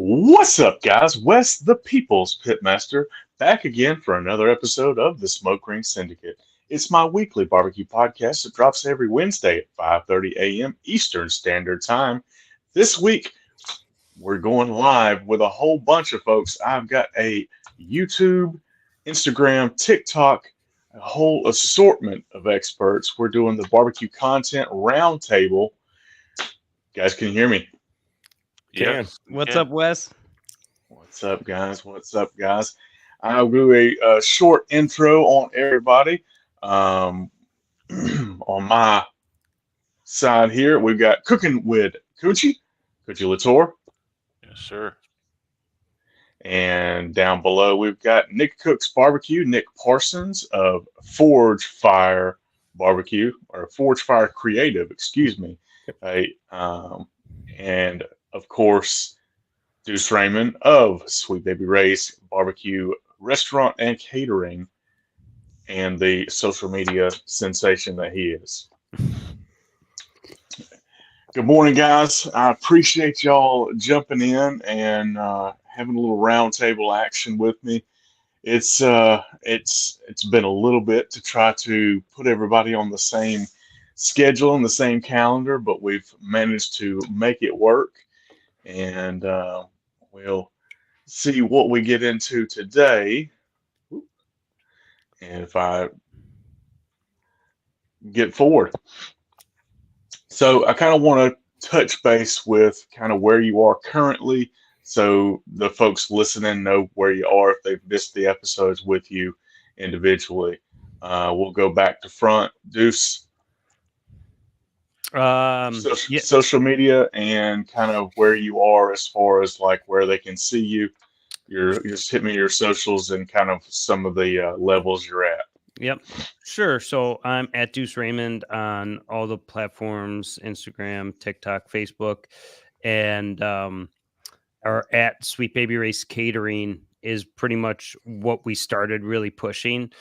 What's up, guys? Wes, the People's Pitmaster, back again for another episode of the Smoke Ring Syndicate. It's my weekly barbecue podcast that drops every Wednesday at 5:30 a.m. Eastern Standard Time. This week, we're going live with a whole bunch of folks. I've got a YouTube, Instagram, TikTok, a whole assortment of experts. We're doing the barbecue content roundtable. Guys, can you hear me? Yes. What's up, Wes? What's up, guys? What's up, guys? I'll do a short intro on everybody. On my side here, we've got Cooking with Coochie Latour. Yes, sir. And down below, we've got Nick Cook's Barbecue, Nick Parsons of Forge Fire Barbecue, or Forge Fire Creative, excuse me. And of course, Deuce Raymond of Sweet Baby Ray's Barbecue Restaurant and Catering, and the social media sensation that he is. Good morning, guys. I appreciate y'all jumping in and having a little roundtable action with me. It's been a little bit to try to put everybody on the same schedule and the same calendar, but we've managed to make it work. And we'll see what we get into today. And if I get forward. So I kind of want to touch base with kind of where you are currently, so the folks listening know where you are if they've missed the episodes with you individually. We'll go back to front. Deuce. Social media and kind of where you are as far as like where they can see you. Just hit me your socials and kind of some of the levels you're at. Yep, sure. So I'm at Deuce Raymond on all the platforms: Instagram, TikTok, Facebook, and our at Sweet Baby Race Catering is pretty much what we started really pushing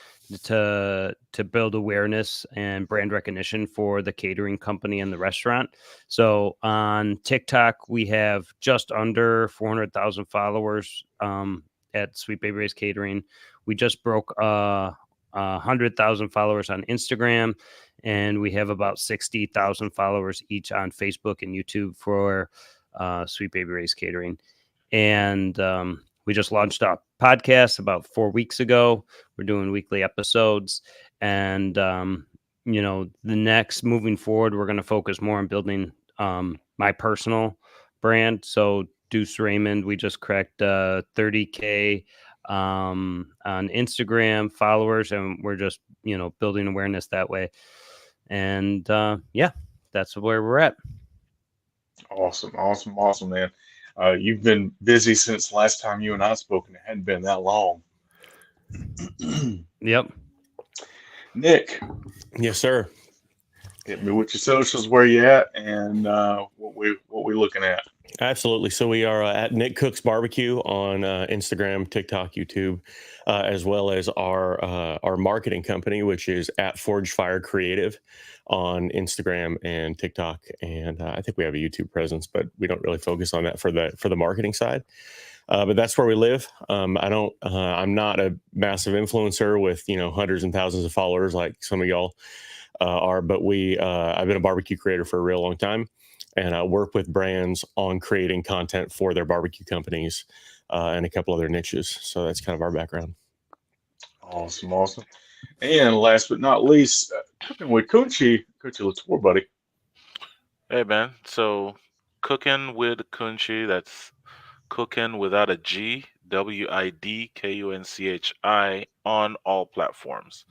to build awareness and brand recognition for the catering company and the restaurant. So on TikTok, we have just under 400,000 followers at Sweet Baby Race Catering. We just broke 100,000 followers on Instagram, and we have about 60,000 followers each on Facebook and YouTube for Sweet Baby Race Catering. And we just launched a podcast about 4 weeks ago. We're doing weekly episodes. And, the next moving forward, we're going to focus more on building my personal brand. So Deuce Raymond, we just cracked 30K on Instagram followers, and we're just, building awareness that way. And that's where we're at. Awesome, man. You've been busy since last time you and I spoke, and it hadn't been that long. Yep. Nick. Yes, sir. Hit me with your socials, where you at, and what we looking at. Absolutely. So we are at Nick Cook's Barbecue on Instagram, TikTok, YouTube, as well as our marketing company, which is at Forge Fire Creative on Instagram and TikTok. And I think we have a YouTube presence, but we don't really focus on that for the marketing side. But that's where we live. I'm not a massive influencer with, hundreds and thousands of followers like some of y'all are, but I've been a barbecue creator for a real long time. And I work with brands on creating content for their barbecue companies and a couple other niches. So that's kind of our background. Awesome. And last but not least, Cooking with Coochie Latour, buddy. Hey, man. So Cooking with Coochie, that's cooking without a G, WIDKUNCHI on all platforms.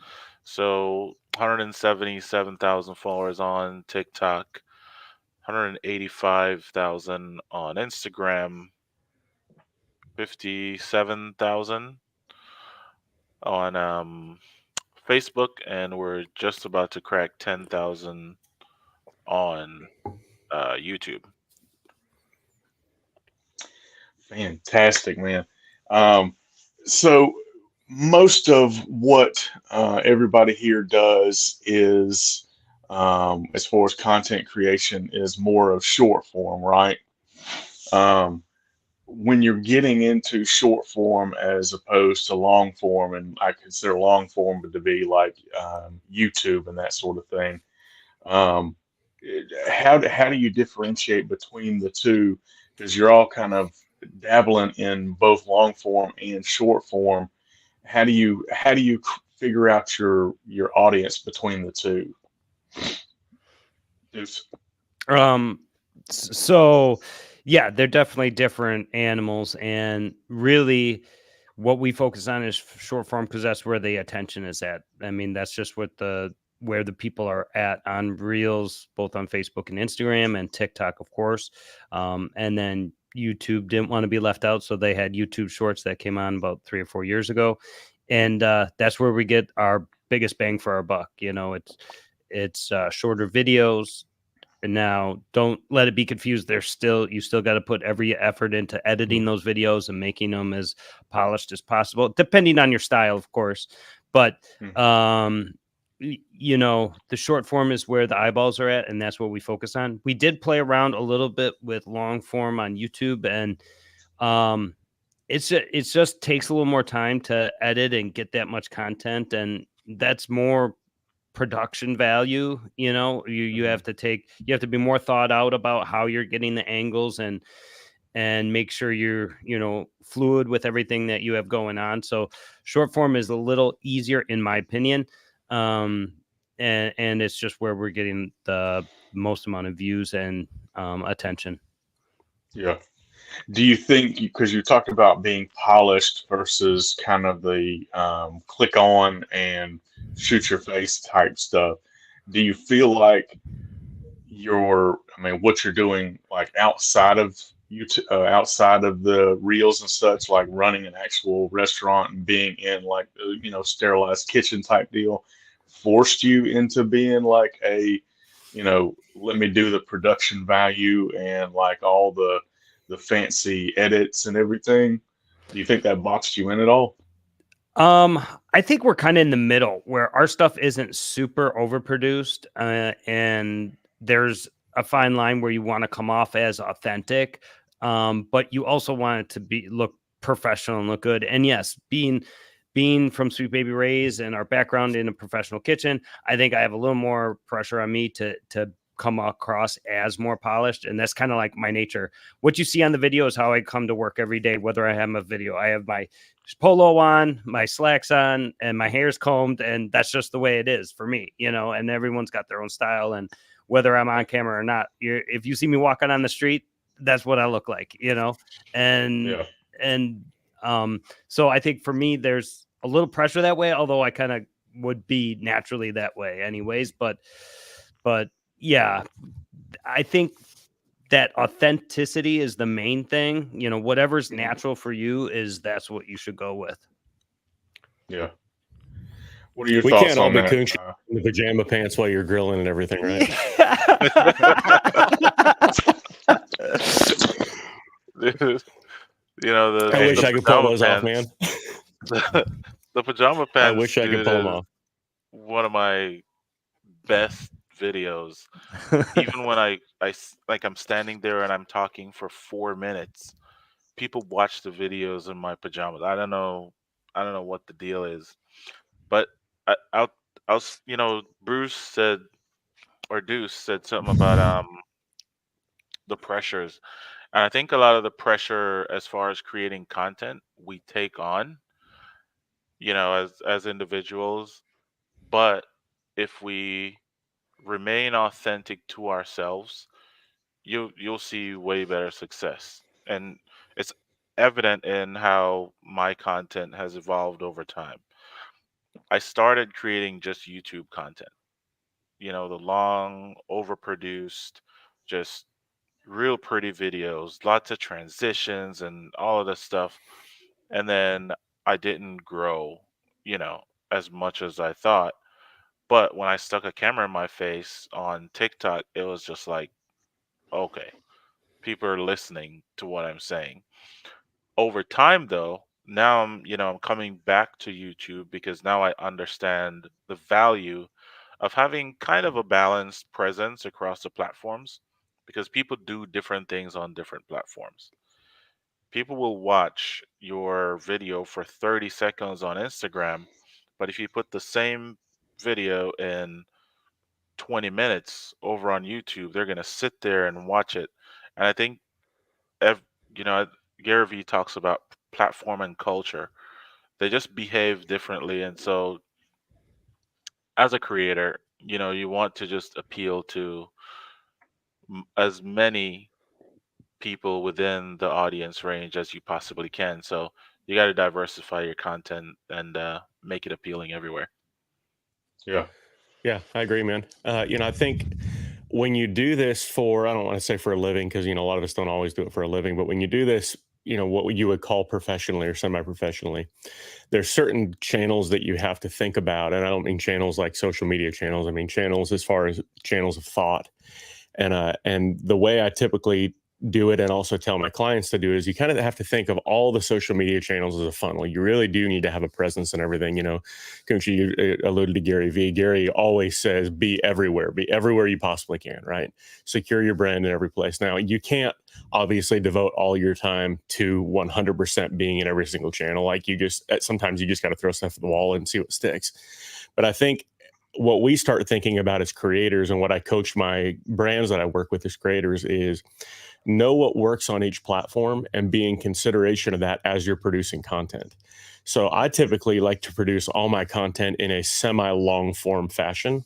So 177,000 followers on TikTok, 185,000 on Instagram, 57,000 on Facebook, and we're just about to crack 10,000 on YouTube. Fantastic, man. So most of what everybody here does is as far as content creation is more of short form, right? when you're getting into short form as opposed to long form, and I consider long form to be like YouTube and that sort of thing. Um, how do you differentiate between the two? Because you're all kind of dabbling in both long form and short form. How do you figure out your audience between the two? It's- Um, so yeah, they're definitely different animals, and really, what we focus on is short form because that's where the attention is at. I mean, that's just what the where the people are at on Reels, both on Facebook and Instagram and TikTok, of course. And then YouTube didn't want to be left out, so they had YouTube Shorts that came on about 3 or 4 years ago, and that's where we get our biggest bang for our buck. It's shorter videos, and now don't let it be confused. You still got to put every effort into editing those videos and making them as polished as possible, depending on your style, of course. But Mhm. um the short form is where the eyeballs are at, and that's what we focus on. We did play around a little bit with long form on YouTube, and um it just takes a little more time to edit and get that much content, and that's more production value. You Mhm. have to be more thought out about how you're getting the angles, and make sure you're fluid with everything that you have going on. So short form is a little easier in my opinion, um and it's just where we're getting the most amount of views and attention. Yeah. Do you think, because you talked about being polished versus kind of the click on and shoot your face type stuff, do you feel like I mean, what you're doing like outside of outside of the reels and such, like running an actual restaurant and being in like sterilized kitchen type deal, forced you into being like let me do the production value and like all the fancy edits and everything? Do you think that boxed you in at all? I think we're kind of in the middle where our stuff isn't super overproduced, and there's a fine line where you want to come off as authentic, but you also want it to be look professional and look good. And yes, being from Sweet Baby Ray's and our background in a professional kitchen, I think I have a little more pressure on me to come across as more polished, and that's kind of like my nature. What you see on the video is how I come to work every day, whether I have a video. I have my polo on, my slacks on, and my hair's combed, and that's just the way it is for me, and everyone's got their own style, and whether I'm on camera or not, if you see me walking on the street, that's what I look like. and Yeah, and so I think for me there's a little pressure that way, although I kind of would be naturally that way anyways. But yeah, I think that authenticity is the main thing. Whatever's mhm, natural for you is that's what you should go with. yeah. What are your We can't thoughts all on be that? coons in the pajama pants while you're grilling and everything, right? Dude, the I Hey, wish the I could pull pajama those off, man. pants, the pajama I pants, wish I could dude, pull them is off. one of my best videos. Even when like I'm standing there and I'm talking for 4 minutes, people watch the videos in my pajamas. I don't know what the deal is, but I was, Bruce said, or Deuce said something about the pressures. And I think a lot of the pressure as far as creating content we take on, as individuals, but if we remain authentic to ourselves, you'll see way better success. And it's evident in how my content has evolved over time. I started creating just YouTube content, the long, overproduced, just real pretty videos, lots of transitions and all of this stuff. And then I didn't grow, you know, as much as I thought. But when I stuck a camera in my face on TikTok, it was just like, okay, people are listening to what I'm saying. Over time, though, now I'm coming back to YouTube because now I understand the value of having kind of a balanced presence across the platforms because people do different things on different platforms. people will watch your video for 30 seconds on Instagram, but if you put the same video in 20 minutes over on YouTube, they're going to sit there and watch it. And I think, ev- you know, Gary Vee talks about platform and culture. They just behave differently. And so, as a creator, you want to just appeal to as many people within the audience range as you possibly can. So, you got to diversify your content and make it appealing everywhere. Yeah. Yeah, I agree, man. I think when you do this for, I don't want to say for a living, because, a lot of us don't always do it for a living, but when you do this, what you would call professionally or semi-professionally, there's certain channels that you have to think about. And I don't mean channels like social media channels. I mean channels as far as channels of thought. And the way I typically do it and also tell my clients to do is you kind of have to think of all the social media channels as a funnel. You really do need to have a presence and everything. Coach, you alluded to Gary Vee. Gary always says, be everywhere you possibly can, right? Secure your brand in every place. Now, you can't obviously devote all your time to 100% being in every single channel. Like sometimes you just got to throw stuff at the wall and see what sticks. But I think what we start thinking about as creators and what I coach my brands that I work with as creators is know what works on each platform and be in consideration of that as you're producing content. So I typically like to produce all my content in a semi long form fashion.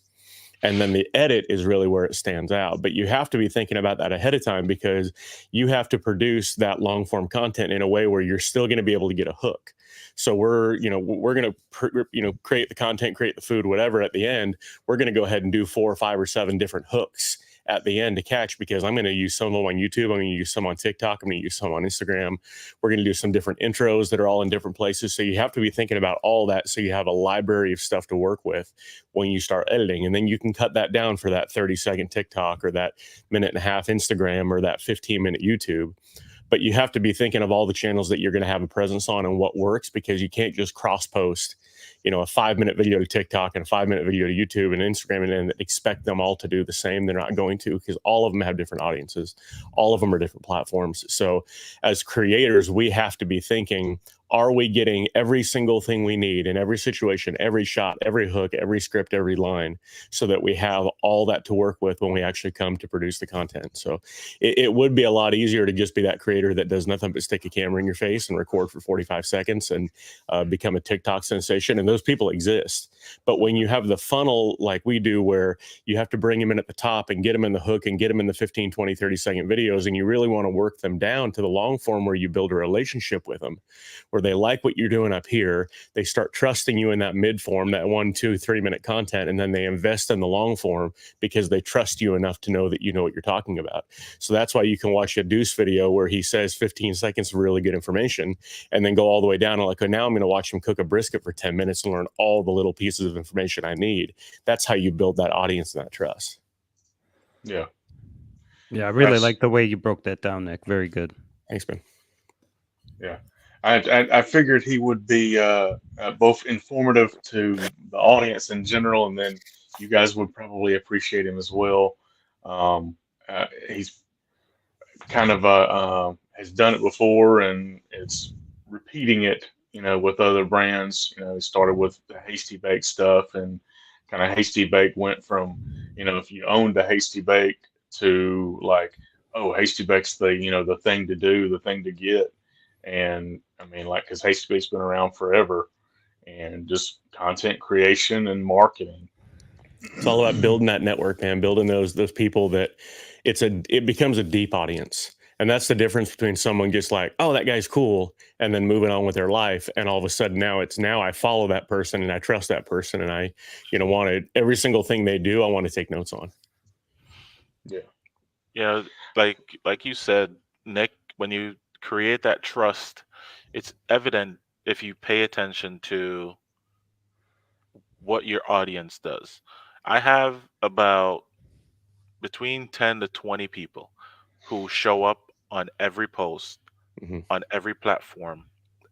And then the edit is really where it stands out. But you have to be thinking about that ahead of time because you have to produce that long form content in a way where you're still going to be able to get a hook. So we're going to create the content, create the food, whatever. At the end, we're going to go ahead and do 4 or 5 or 7 different hooks at the end to catch, because I'm going to use some of them on YouTube. I'm going to use some on TikTok. I'm going to use some on Instagram. We're going to do some different intros that are all in different places. So you have to be thinking about all that, so you have a library of stuff to work with when you start editing. And then you can cut that down for that 30-second TikTok or that minute and a half Instagram or that 15-minute YouTube. But you have to be thinking of all the channels that you're going to have a presence on and what works, because you can't just cross post, a 5-minute video to TikTok and a 5-minute video to YouTube and Instagram and then expect them all to do the same. They're not going to, because all of them have different audiences. All of them are different platforms. So as creators, we have to be thinking, are we getting every single thing we need in every situation, every shot, every hook, every script, every line, so that we have all that to work with when we actually come to produce the content? So it would be a lot easier to just be that creator that does nothing but stick a camera in your face and record for 45 seconds and become a TikTok sensation. And those people exist. But when you have the funnel like we do, where you have to bring them in at the top and get them in the hook and get them in the 15, 20, 30-second videos, and you really want to work them down to the long form where you build a relationship with them, where they like what you're doing up here, they start trusting you in that mid form, that 1, 2, 3-minute content, and then they invest in the long form because they trust you enough to know that you know what you're talking about. So that's why you can watch a Deuce video where he says 15 seconds of really good information and then go all the way down and like, oh, now I'm going to watch him cook a brisket for 10 minutes and learn all the little pieces of information I need. That's how you build that audience and that trust. Yeah. Yeah, I really like the way you broke that down, Nick. Very good. Thanks, man. Yeah. I figured he would be both informative to the audience in general, and then you guys would probably appreciate him as well. He's kind of has done it before, and it's repeating it, with other brands. He started with the Hasty Bake stuff, and kind of Hasty Bake went from, if you owned the Hasty Bake to like, oh, Hasty Bake's the thing to do, the thing to get. And I mean, like, because Hasty Bake's been around forever, and just content creation and marketing. It's all about building that network, man, building those people that it becomes a deep audience. And that's the difference between someone just like, oh, that guy's cool, and then moving on with their life. And all of a sudden now I follow that person and I trust that person. And I, want every single thing they do, I want to take notes on. Yeah. Like you said, Nick, when you create that trust, it's evident if you pay attention to what your audience does. I have about between 10 to 20 people who show up on every post, on every platform,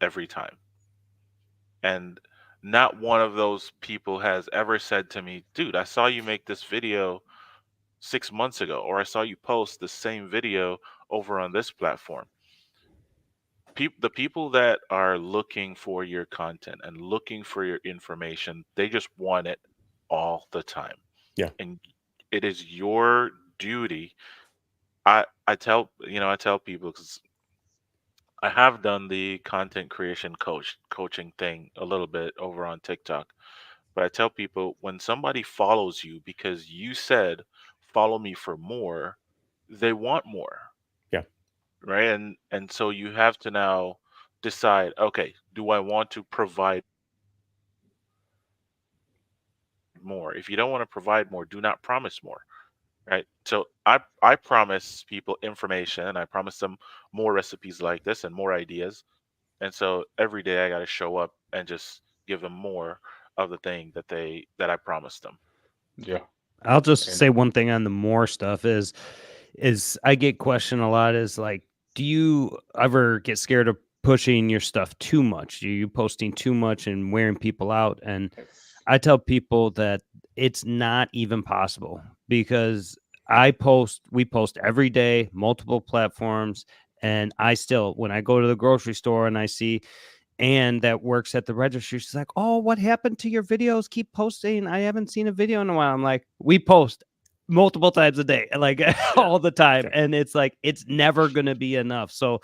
every time. And not one of those people has ever said to me, dude, I saw you make this video 6 months ago, or I saw you post the same video over on this platform. the people that are looking for your content and looking for your information, they just want it all the time. Yeah. And it is your duty. I tell people, because I have done the content creation coaching thing a little bit over on TikTok. But I tell people, when somebody follows you because you said, follow me for more, they want more, Yeah. right? And so you have to now decide, okay, do I want to provide more? If you don't want to provide more, do not promise more, right? So I promise people information, and I promise them more recipes like this and more ideas. And so every day I got to show up and just give them more of the thing that I promised them. Yeah. I'll just And say one thing on the more stuff is I get questioned a lot is like, do you ever get scared of pushing your stuff too much? Do you posting too much and wearing people out? And I tell people that it's not even possible because we post every day, multiple platforms. And I still, when I go to the grocery store and I see and that works at the register. She's like, "Oh, what happened to your videos? Keep posting. I haven't seen a video in a while." I'm like, "We post multiple times a day, like Yeah. all the time." Yeah. And it's like it's never going to be enough. So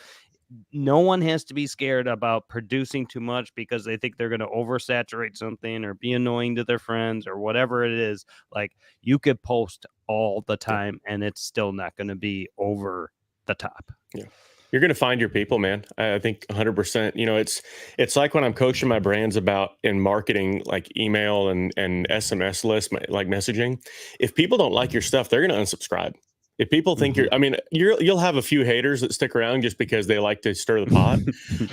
no one has to be scared about producing too much because they think they're going to oversaturate something or be annoying to their friends or whatever it is. Like you could post all the Yeah. time and it's still not going to be over the top. Yeah. You're going to find your people, man. I think 100%. You know, it's like when I'm coaching my brands about in marketing, like email and SMS list, like messaging. If people don't like your stuff, they're going to unsubscribe. If people think Mhm. I mean, you'll have a few haters that stick around just because they like to stir the pot.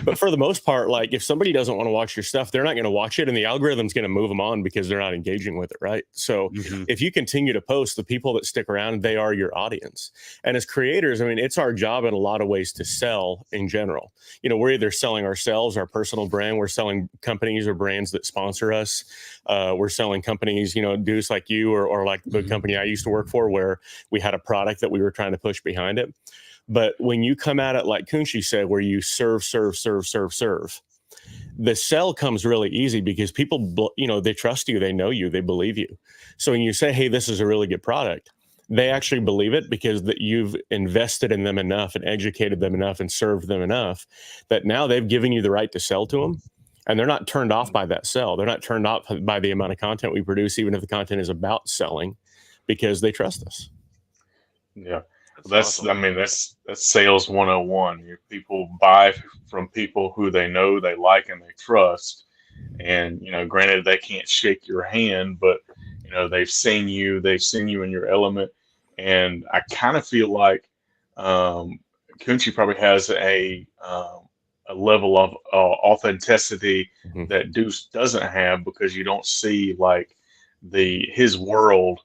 But for the most part, like if somebody doesn't want to watch your stuff, they're not going to watch it, and the algorithm's going to move them on because they're not engaging with it, right? So Mhm. if you continue to post, the people that stick around, they are your audience. And as creators, I mean, it's our job in a lot of ways to sell in general. You know, we're either selling ourselves, our personal brand, we're selling companies or brands that sponsor us. We're selling companies, you know, Deuce like you or like the Mhm. company I used to work for, where we had a product that we were trying to push behind it. But when you come at it like Kunshi said, where you serve, the sell comes really easy because people, you know, they trust you, they know you, they believe you. So when you say, hey, this is a really good product, they actually believe it because that you've invested in them enough and educated them enough and served them enough that now they've given you the right to sell to them. And they're not turned off by that sell. They're not turned off by the amount of content we produce, even if the content is about selling, because they trust us. yeah, That's that's awesome. I mean that's sales 101. People buy from people who they know, they like, and they trust. And granted, they can't shake your hand, but they've seen you in your element. And I kind of feel like um, Kunchi probably has a level of authenticity Mhm. that Deuce doesn't have, because you don't see like the his world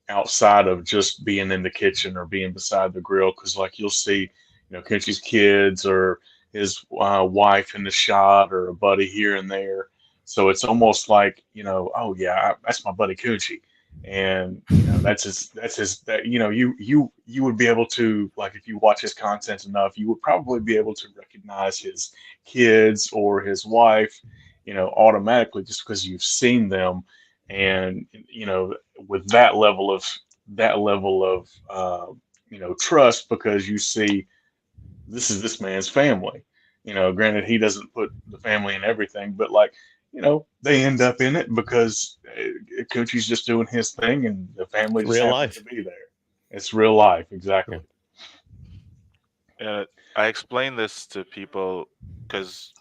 outside of just being in the kitchen or being beside the grill. Because like you'll see, Kunchi's kids or his wife in the shot, or a buddy here and there. So it's almost like, oh yeah, that's my buddy Coochie, and you would be able to, like, if you watch his content enough, you would probably be able to recognize his kids or his wife, automatically, just because you've seen them. And with that level of trust, because you see this is this man's family. Granted, he doesn't put the family in everything, but like, they end up in it because Coochie's just doing his thing, and the family just Real happens to life. be there. It's real life, Yeah. exactly. And I explain this to people because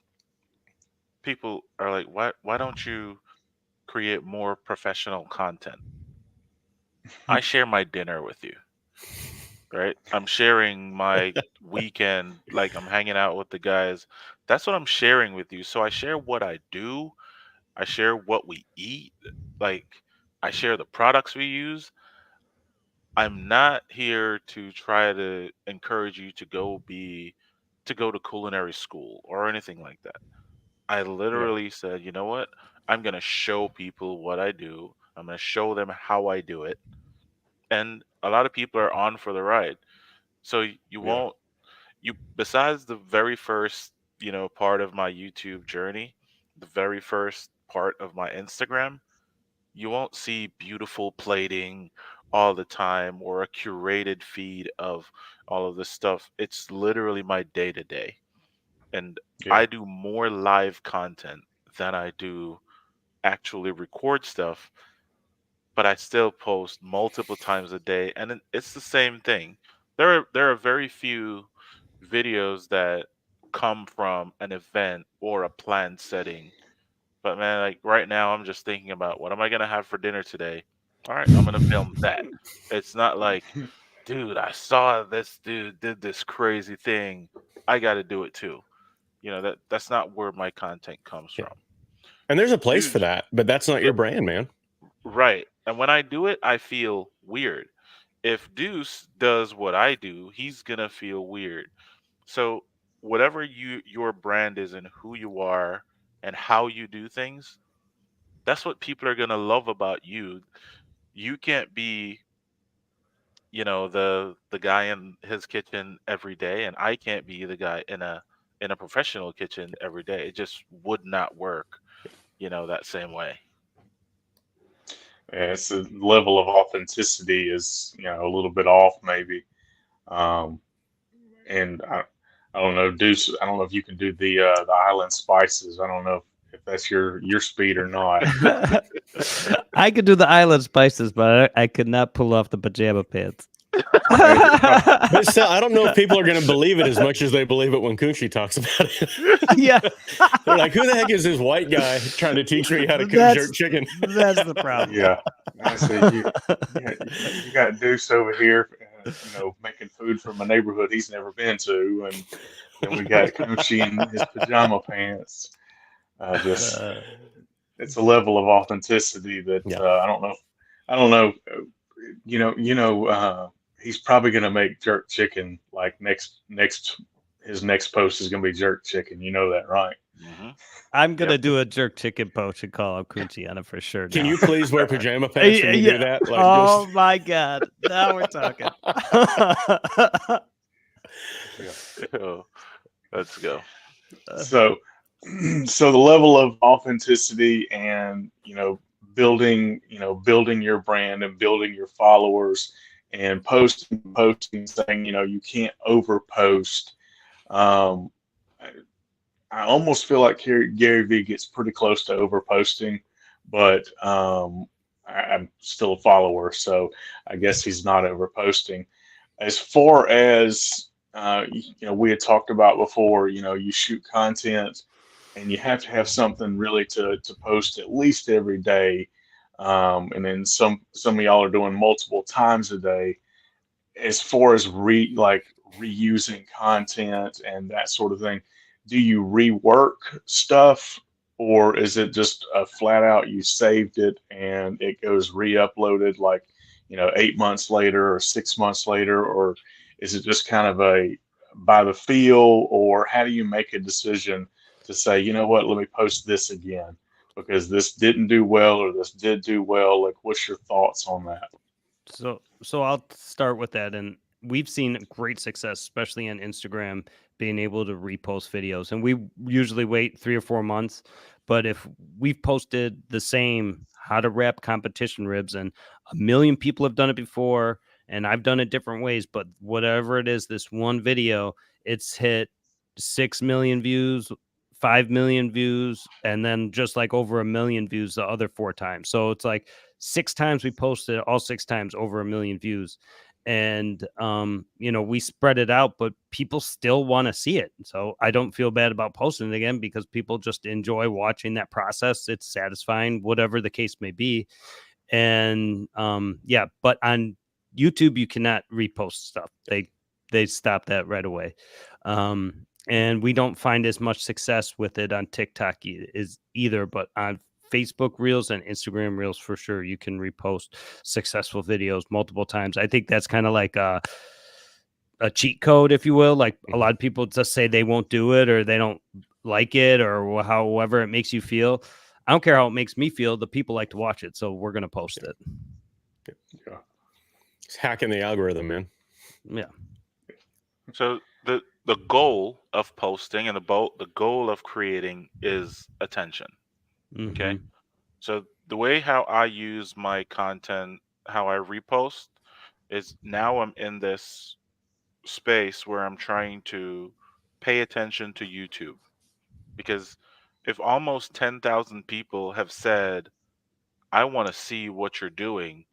people are like, why don't you create more professional content? I share my dinner with you, right? I'm sharing my weekend, like I'm hanging out with the guys. That's what I'm sharing with you. So I share what I do, I share what we eat, like I share the products we use. I'm not here to try to encourage you to go to culinary school or anything like that. I Yeah, literally said, you know what? I'm going to show people what I do. I'm going to show them how I do it. And a lot of people are on for the ride. So you yeah, won't, you, besides the very first part of my YouTube journey, the very first part of my Instagram, you won't see beautiful plating all the time or a curated feed of all of this stuff. It's literally my day to day. And Yeah. I do more live content than I do actually record stuff, but I still post multiple times a day, and it's the same thing. There are very few videos that come from an event or a planned setting. But man, like right now, I'm just thinking about what am I gonna have for dinner today. All right, I'm gonna film that. It's not like, dude, I saw this dude did this crazy thing. I got to do it too. That's not where my content comes Yeah. from. And there's a place for Dude, that, but that's not your brand, man. right. And when I do it, I feel weird. If Deuce does what I do, he's gonna feel weird. So whatever your brand is and who you are and how you do things, that's what people are gonna love about you. You can't be, the guy in his kitchen every day, and I can't be the guy in a professional kitchen every day. It just would not work, that same way. Yeah, it's the level of authenticity is, a little bit off maybe. Um, and I don't know, Deuce. I don't know if you can do the island spices. I don't know if that's your speed or not. I could do the island spices, but I could not pull off the pajama pants. I mean, But still, I don't know if people are going to believe it as much as they believe it when Kunshi talks about it. Yeah. They're like, who the heck is this white guy trying to teach me how to cook jerk chicken? That's the problem. yeah, I say you got Deuce over here, making food from a neighborhood he's never been to, and then we got Kunshi in his pajama pants. Just Uh, it's a level of authenticity that Yeah. I don't know. I don't know. He's probably gonna make jerk chicken like next his next post is gonna be jerk chicken. You know that, right? Hmm. I'm gonna Yep. do a jerk chicken poach and call out Kunchi on it for sure. Can now. you please wear pajama pants when you do that? Like, oh just my god! Now we're talking. Yeah. Oh, let's go. So, so the level of authenticity and building your brand and building your followers and posting saying you can't overpost. Um, I almost feel like Gary Vee gets pretty close to overposting, but I'm still a follower, so I guess he's not overposting. As far as we had talked about before, you shoot content, and you have to have something really to post at least every day, and then some of y'all are doing multiple times a day. As far as reusing content and that sort of thing, do you rework stuff, or is it just a flat out you saved it and it goes re-uploaded like 8 months later or 6 months later, or is it just kind of a by the feel, or how do you make a decision to say, you know what, let me post this again because this didn't do well or this did do well? Like, what's your thoughts on that? So I'll start with that, and we've seen great success, especially on Instagram, being able to repost videos. And we usually wait 3 or 4 months, but if we've posted the same how to wrap competition ribs, and a million people have done it before, and I've done it different ways, but whatever it is, this one video, it's hit 6 million views. 5 million views, and then just like over 1 million views the other 4 times. So it's like 6 times we posted, all 6 times over 1 million views. And we spread it out, but people still want to see it. So I don't feel bad about posting it again because people just enjoy watching that process. It's satisfying, whatever the case may be. And but on YouTube you cannot repost stuff. They stop that right away. And we don't find as much success with it on TikTok either, but on Facebook Reels and Instagram Reels for sure you can repost successful videos multiple times. I think that's kind of like a cheat code, if you will. Like a lot of people just say they won't do it or they don't like it or however it makes you feel. I don't care how it makes me feel. The people like to watch it, so we're gonna post it. Yeah. it's hacking the algorithm, man. Yeah. So the the goal of posting and the goal of creating is attention. Okay. Mm-hmm. So the way how I use my content, how I repost, is now I'm in this space where I'm trying to pay attention to YouTube. Because if almost 10,000 people have said, I want to see what you're doing,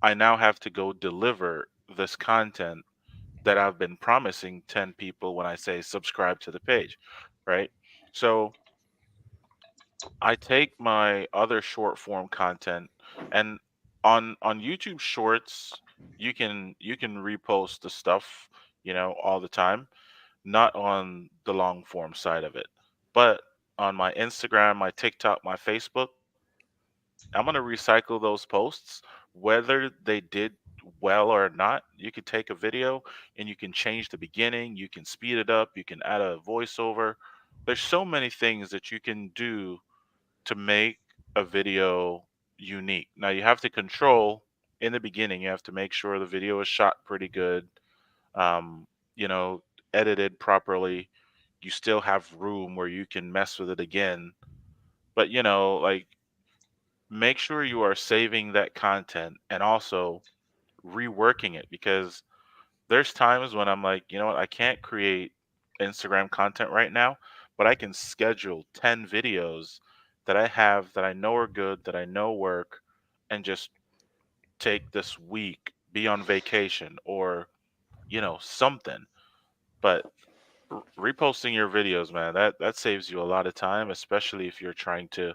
I now have to go deliver this content that I've been promising 10 people when I say subscribe to the page, right? So I take my other short form content, and on YouTube Shorts, you can repost the stuff, all the time, not on the long form side of it. But on my Instagram, my TikTok, my Facebook, I'm going to recycle those posts, whether they did well or not. You could take a video and you can change the beginning, you can speed it up, you can add a voiceover. There's so many things that you can do to make a video unique. Now, you have to control in the beginning, you have to make sure the video is shot pretty good, um, you know, edited properly. You still have room where you can mess with it again. But, like, make sure you are saving that content and also reworking it, because there's times when I'm like, you know what, I can't create Instagram content right now, but I can schedule 10 videos that I have that I know are good, that I know work, and just take this week, be on vacation or, something. But reposting your videos, man, that saves you a lot of time, especially if you're trying to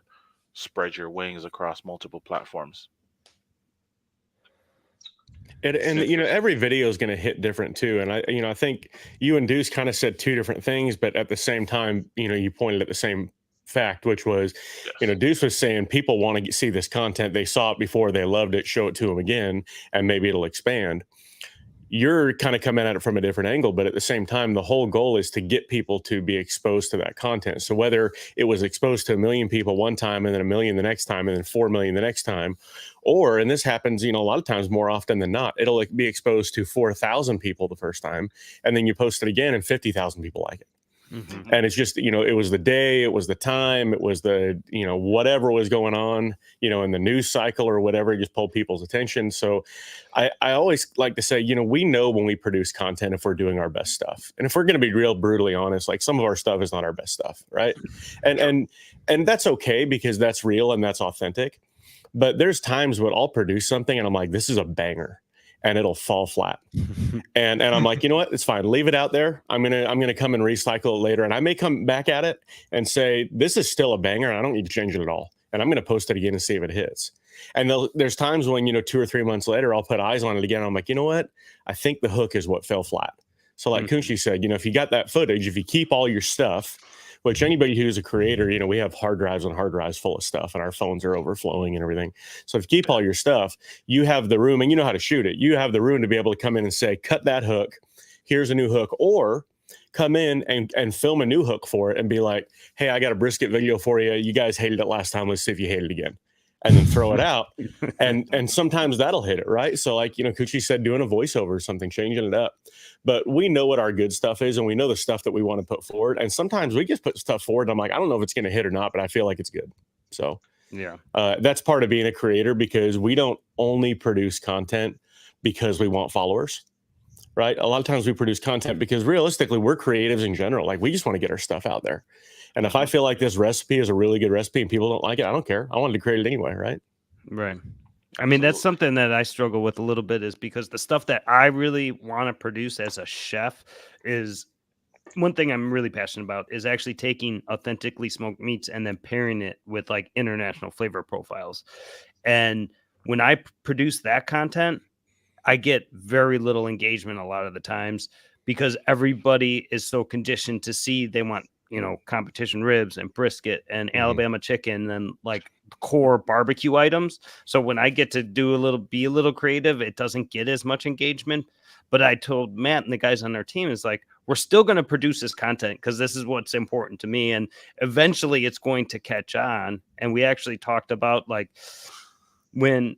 spread your wings across multiple platforms. And It, every video is going to hit different too. And I think you and Deuce kind of said two different things, but at the same time, you pointed at the same fact, which was, Yes. Deuce was saying people want to see this content. They saw it before, they loved it, show it to them again, and maybe it'll expand. You're kind of coming at it from a different angle, but at the same time, the whole goal is to get people to be exposed to that content. So whether it was exposed to 1 million people one time and then 1 million the next time and then 4 million the next time, or, and this happens, a lot of times more often than not, it'll be exposed to 4,000 people the first time, and then you post it again and 50,000 people like it. Mm-hmm. Hmm. And it's just, it was the day, it was the time, it was the, whatever was going on, in the news cycle or whatever, it just pulled people's attention. So I always like to say, we know when we produce content if we're doing our best stuff. And if we're going to be real brutally honest, like some of our stuff is not our best stuff, right? And Sure. and that's okay, because that's real and that's authentic. But there's times when I'll produce something and I'm like, this is a banger, and it'll fall flat. And I'm like, you know what? It's fine. Leave it out there. I'm gonna come and recycle it later, and I may come back at it and say this is still a banger. I don't need to change it at all, and I'm gonna post it again and see if it hits. And there's times when 2 or 3 months later, I'll put eyes on it again. I'm like, you know what? I think the hook is what fell flat. So like Kunshi said, if you got that footage, if you keep all your stuff, which anybody who's a creator, we have hard drives and hard drives full of stuff, and our phones are overflowing and everything. So if you keep all your stuff, you have the room, and you know how to shoot it. You have the room to be able to come in and say, cut that hook. Here's a new hook. Or come in and film a new hook for it and be like, hey, I got a brisket video for you. You guys hated it last time. Let's see if you hate it again. And then throw it out. And sometimes that'll hit it, right? So like, Kuchi said, doing a voiceover or something, changing it up. But we know what our good stuff is, and we know the stuff that we want to put forward. And sometimes we just put stuff forward, and I'm like, I don't know if it's going to hit or not, but I feel like it's good. So Yeah. that's part of being a creator, because we don't only produce content because we want followers, right? A lot of times we produce content because realistically, we're creatives in general. Like, we just want to get our stuff out there. And if I feel like this recipe is a really good recipe and people don't like it, I don't care. I wanted to create it anyway, right? Right. I mean, that's Absolutely. something that I struggle with a little bit, is because the stuff that I really want to produce as a chef is one thing I'm really passionate about, is actually taking authentically smoked meats and then pairing it with like international flavor profiles. And when I produce that content, I get very little engagement a lot of the times, because everybody is so conditioned to see, they want, competition ribs and brisket and Alabama chicken and like core barbecue items. So when I get to be a little creative, it doesn't get as much engagement. But I told Matt and the guys on our team, is like, we're still going to produce this content because this is what's important to me. And eventually it's going to catch on. And we actually talked about, like, when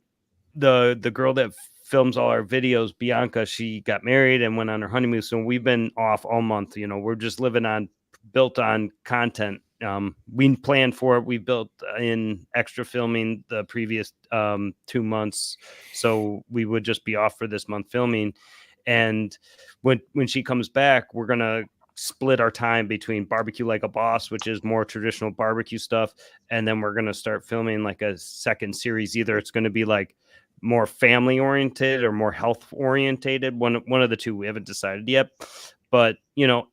the girl that films all our videos. Bianca, she got married and went on her honeymoon, so we've been off all month. We're just built on content. We planned for it. We built in extra filming the previous 2 months, so we would just be off for this month filming. And when she comes back, we're gonna split our time between Barbecue Like a Boss, which is more traditional barbecue stuff, and then we're gonna start filming like a second series. Either it's going to be like more family oriented or more health orientated. One of the two. We haven't decided yet. But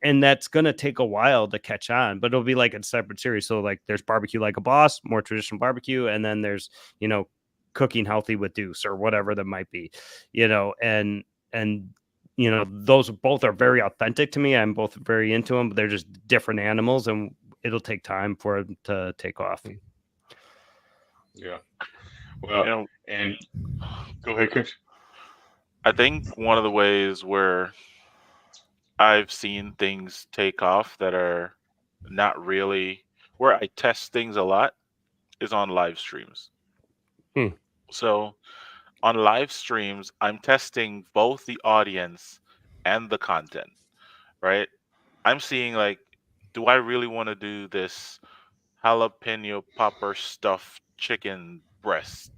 and that's gonna take a while to catch on. But it'll be like a separate series. So like there's Barbecue Like a Boss, more traditional barbecue, and then there's cooking healthy with Deuce or whatever that might be, and those both are very authentic to me. I'm both very into them, but they're just different animals, and it'll take time for them to take off. Yeah. Well, and go ahead, Chris. I think one of the ways where I've seen things take off that are not really where I test things a lot is on live streams. So on live streams, I'm testing both the audience and the content, right? I'm seeing like, do I really want to do this jalapeno popper stuffed chicken breast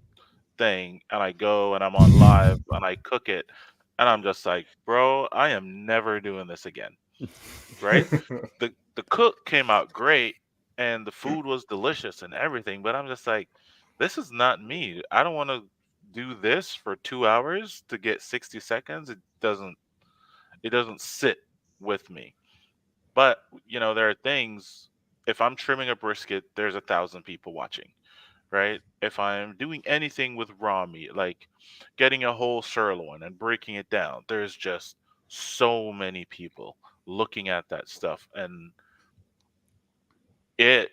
thing? And I go and I'm on live and I cook it. And I'm just like, bro, I am never doing this again. Right? The cook came out great and the food was delicious and everything, but I'm just like, this is not me. I don't want to do this for 2 hours to get 60 seconds. It doesn't sit with me. But there are things, if I'm trimming a brisket, there's 1,000 people watching, right? If I'm doing anything with raw meat, like getting a whole sirloin and breaking it down, there's just so many people looking at that stuff. And it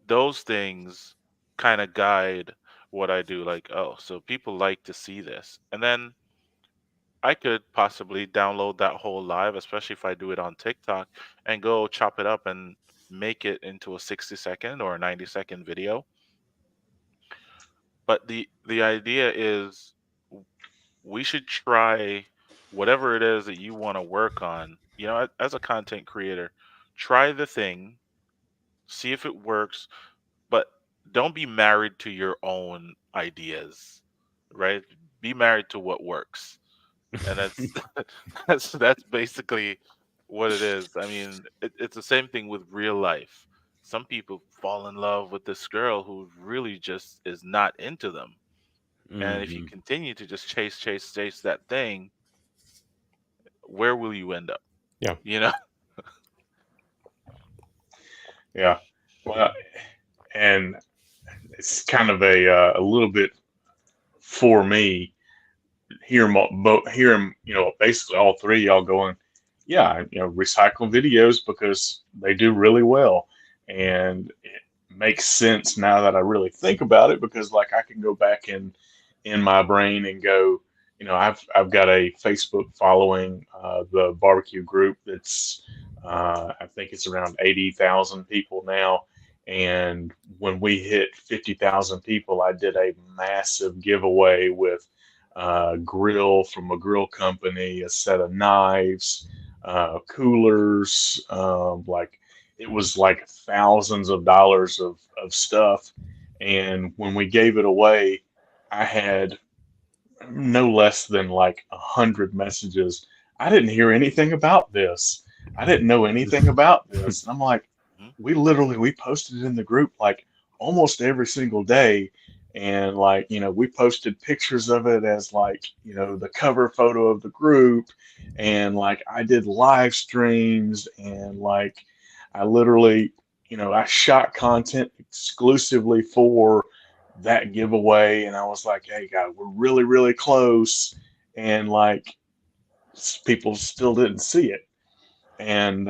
those things kind of guide what I do. Like, oh, so people like to see this. And then I could possibly download that whole live, especially if I do it on TikTok, and go chop it up and make it into a 60-second or a 90-second video. But the idea is we should try whatever it is that you want to work on. As a content creator, try the thing, see if it works, but don't be married to your own ideas, right? Be married to what works. And that's that's basically what it is. I mean, it's the same thing with real life. Some people fall in love with this girl who really just is not into them. And if you continue to just chase that thing, where will you end up? Yeah. Yeah. Well, and it's kind of a little bit for me hearing basically all three of y'all going, yeah, recycle videos because they do really well, and it makes sense now that I really think about it, because like I can go back in my brain and go, I've got a Facebook following, the barbecue group that's I think it's around 80,000 people now. And when we hit 50,000 people, I did a massive giveaway with a grill from a grill company, a set of knives, coolers, like it was like thousands of dollars of stuff. And when we gave it away, I had no less than like 100 messages. I didn't hear anything about this. I didn't know anything about this. And I'm like, we posted it in the group like almost every single day. And like, we posted pictures of it as like, the cover photo of the group. And like I did live streams, and like I literally, I shot content exclusively for that giveaway. And I was like, hey guys, we're really, really close. And like people still didn't see it. And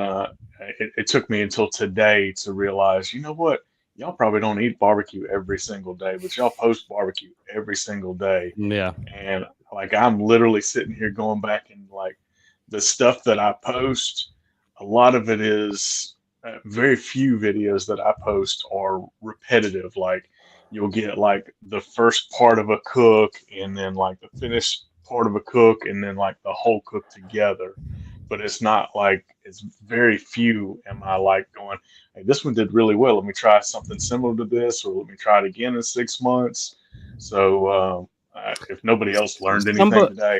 it took me until today to realize, you know what? Y'all probably don't eat barbecue every single day, but y'all post barbecue every single day. Yeah. And like I'm literally sitting here going back, and like the stuff that I post, a lot of it is very few videos that I post are repetitive. Like you'll get like the first part of a cook, and then like the finished part of a cook and then like the whole cook together. But it's not like it's very few. Am I like going, hey, this one did really well. Let me try something similar to this, or let me try it again in 6 months. So if nobody else learned anything Somebody, today,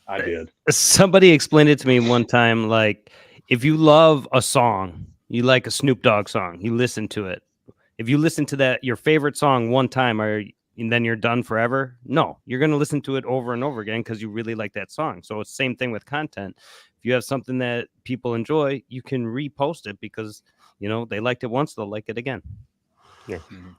I did. somebody explained it to me one time. Like, if you love a song, you like a Snoop Dogg song, you listen to it. If you listen to that your favorite song one time, and then you're done forever? No, you're going to listen to it over and over again because you really like that song. So it's the same thing with content. If you have something that people enjoy, you can repost it because they liked it once, they'll like it again. Yeah. Mm-hmm.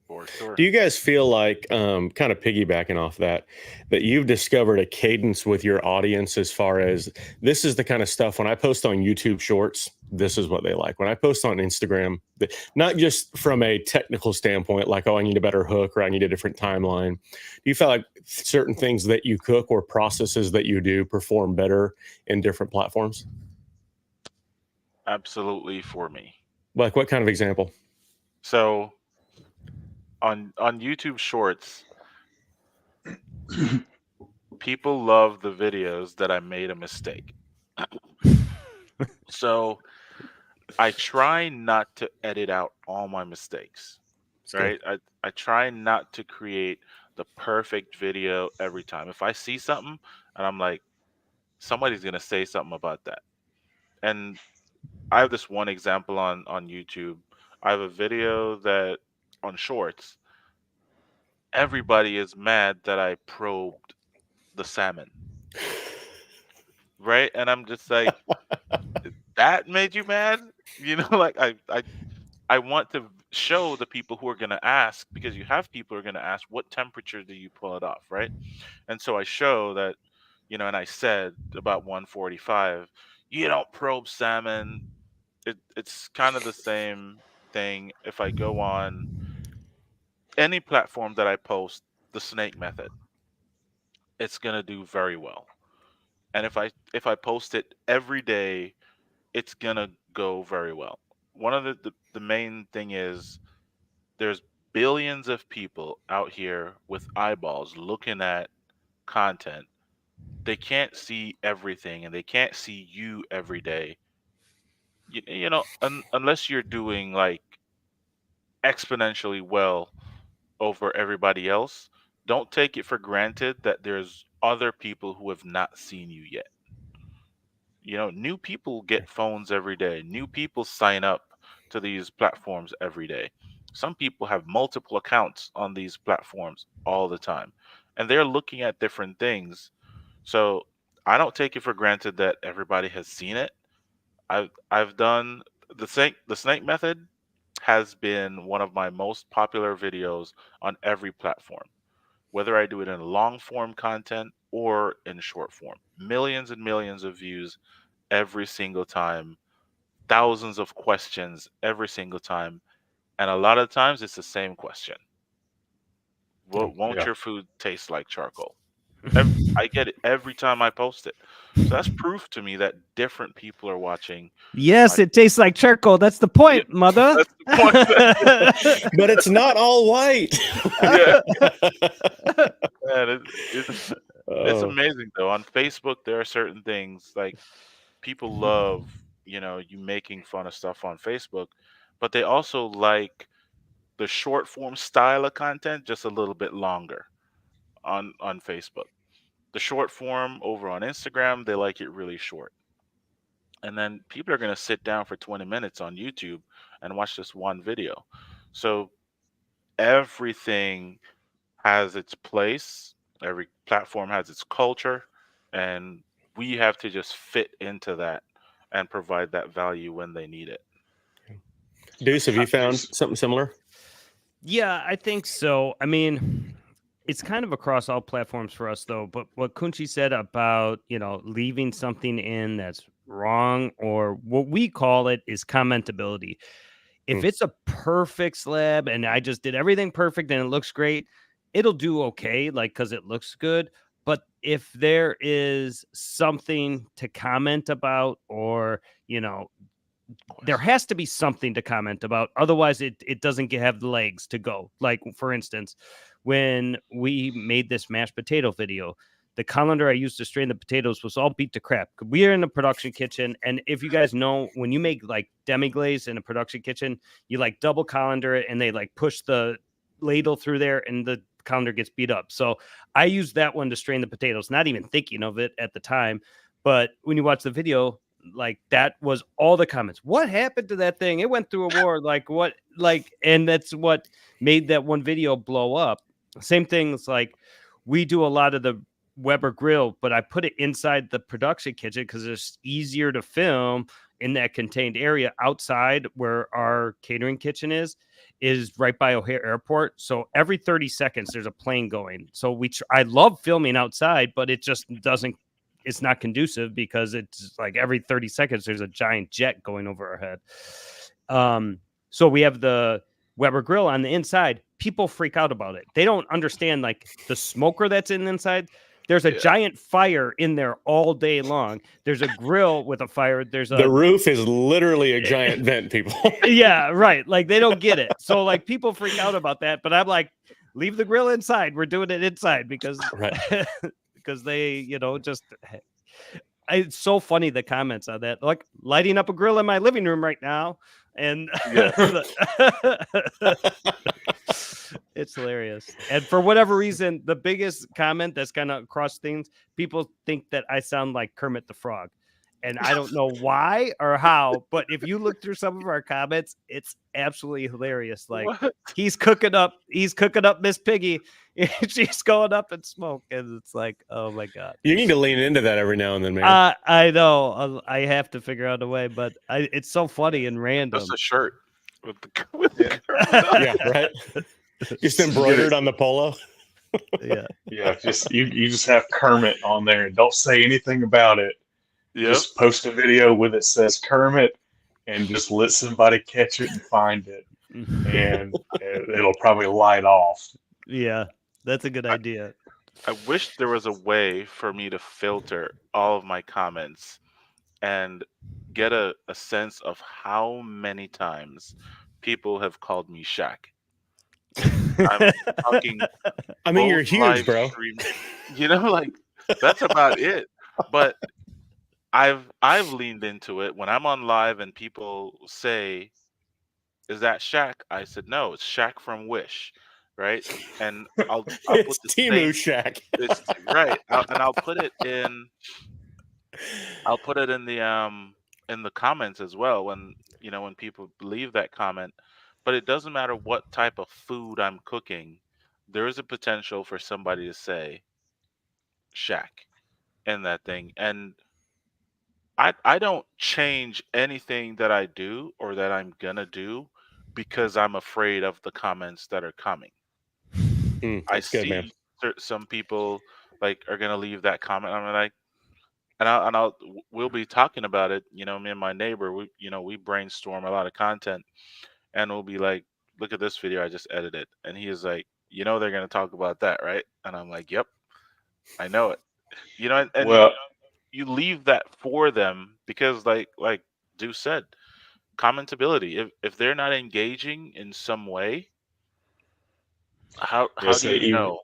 For sure. Do you guys feel like, kind of piggybacking off that you've discovered a cadence with your audience as far as this is the kind of stuff when I post on YouTube Shorts, this is what they like. When I post on Instagram, not just from a technical standpoint, like, oh, I need a better hook or I need a different timeline. Do you feel like certain things that you cook or processes that you do perform better in different platforms? Absolutely for me. Like what kind of example? So on YouTube Shorts, people love the videos that I made a mistake. So I try not to edit out all my mistakes, right? I try not to create the perfect video every time. If I see something and I'm like, somebody's gonna say something about that. And I have this one example on YouTube. I have a video that on Shorts, everybody is mad that I probed the salmon, right? And I'm just like, that made you mad? Like I want to show the people who are going to ask, because you have people who are going to ask, what temperature do you pull it off, right? And so I show that, and I said about 145, you don't probe salmon. It's kind of the same thing if I go on any platform that I post the snake method, it's going to do very well. And if I post it every day, it's going to go very well. One of the main thing is there's billions of people out here with eyeballs looking at content. They can't see everything and they can't see you every day. Unless you're doing like exponentially well over everybody else, don't take it for granted that there's other people who have not seen you yet. New people get phones every day. New people sign up to these platforms every day. Some people have multiple accounts on these platforms all the time, and they're looking at different things. So I don't take it for granted that everybody has seen it. I've done the snake method has been one of my most popular videos on every platform, whether I do it in long form content or in short form. Millions and millions of views every single time, thousands of questions every single time, and a lot of times it's the same question. Won't Yeah. your food taste like charcoal? I get it every time I post it. So that's proof to me that different people are watching. Yes, My, it tastes like charcoal. That's the yeah, point, mother. that's the point. But it's not all white. Yeah, man, it's Oh, amazing though. On Facebook, there are certain things like people love, you making fun of stuff on Facebook, but they also like the short form style of content just a little bit longer on Facebook. The short form over on Instagram, they like it really short. And then people are going to sit down for 20 minutes on YouTube and watch this one video. So everything has its place, every platform has its culture, and we have to just fit into that and provide that value when they need it. Deuce, have you found Deuce. something similar? Yeah, I think so. I mean, it's kind of across all platforms for us, though. But what Kunchi said about, leaving something in that's wrong, or what we call it is commentability. If Hmm. it's a perfect slab and I just did everything perfect and it looks great, it'll do okay, like, because it looks good. But if there is something to comment about, or, there has to be something to comment about. Otherwise, it doesn't have the legs to go. Like, for instance, when we made this mashed potato video, the colander I used to strain the potatoes was all beat to crap. We are in a production kitchen, and if you guys know, when you make like demi-glaze in a production kitchen, you like double colander it, and they like push the ladle through there, and the colander gets beat up. So I used that one to strain the potatoes, not even thinking of it at the time. But when you watch the video, like that was all the comments. What happened to that thing? It went through a war. Like what? Like, and that's what made that one video blow up. Same things like we do a lot of the Weber grill, but I put it inside the production kitchen because it's easier to film in that contained area. Outside where our catering kitchen is right by O'Hare Airport. So every 30 seconds there's a plane going. So I love filming outside, but it just doesn't, it's not conducive because it's like every 30 seconds there's a giant jet going over our head. So we have the Weber grill on the inside. People freak out about it. They don't understand like the smoker that's in the inside. There's a giant fire in there all day long. There's a grill with a fire. The roof is literally a giant vent, people. Yeah, right. Like they don't get it. So like people freak out about that. But I'm like, leave the grill inside. We're doing it inside because because they, just it's so funny the comments on that. Like lighting up a grill in my living room right now. And it's hilarious. And for whatever reason, the biggest comment that's kind of across things, people think that I sound like Kermit the Frog. And I don't know why or how, but if you look through some of our comments, it's absolutely hilarious. Like he's cooking up Miss Piggy. She's going up in smoke. And it's like, oh my God. You need to lean into that every now and then, man. I know. I have to figure out a way, but it's so funny and random. That's a shirt with the yeah, right. Just embroidered on the polo. Yeah. Just you just have Kermit on there and don't say anything about it. Yep. Just post a video with it says Kermit and just let somebody catch it and find it, and it'll probably light off. Yeah, that's a good idea. I wish there was a way for me to filter all of my comments and get a sense of how many times people have called me Shaq. I'm talking. I mean, you're huge, bro. Like that's about it. But I've leaned into it when I'm on live and people say, "Is that Shaq?" I said, "No, it's Shaq from Wish." Right, and I'll put the Timu Shaq. It's right, and I'll put it in. I'll put it in the comments as well when people leave that comment. But it doesn't matter what type of food I'm cooking. There is a potential for somebody to say Shaq in that thing, and I don't change anything that I do or that I'm gonna do because I'm afraid of the comments that are coming. I see some people like are gonna leave that comment. I'm like, we'll be talking about it. Me and my neighbor, we brainstorm a lot of content, and we'll be like, look at this video I just edited, and he is like, they're gonna talk about that, right? And I'm like, yep, I know it. And well, you leave that for them because, like Deuce said, commentability. If they're not engaging in some way, how do you know?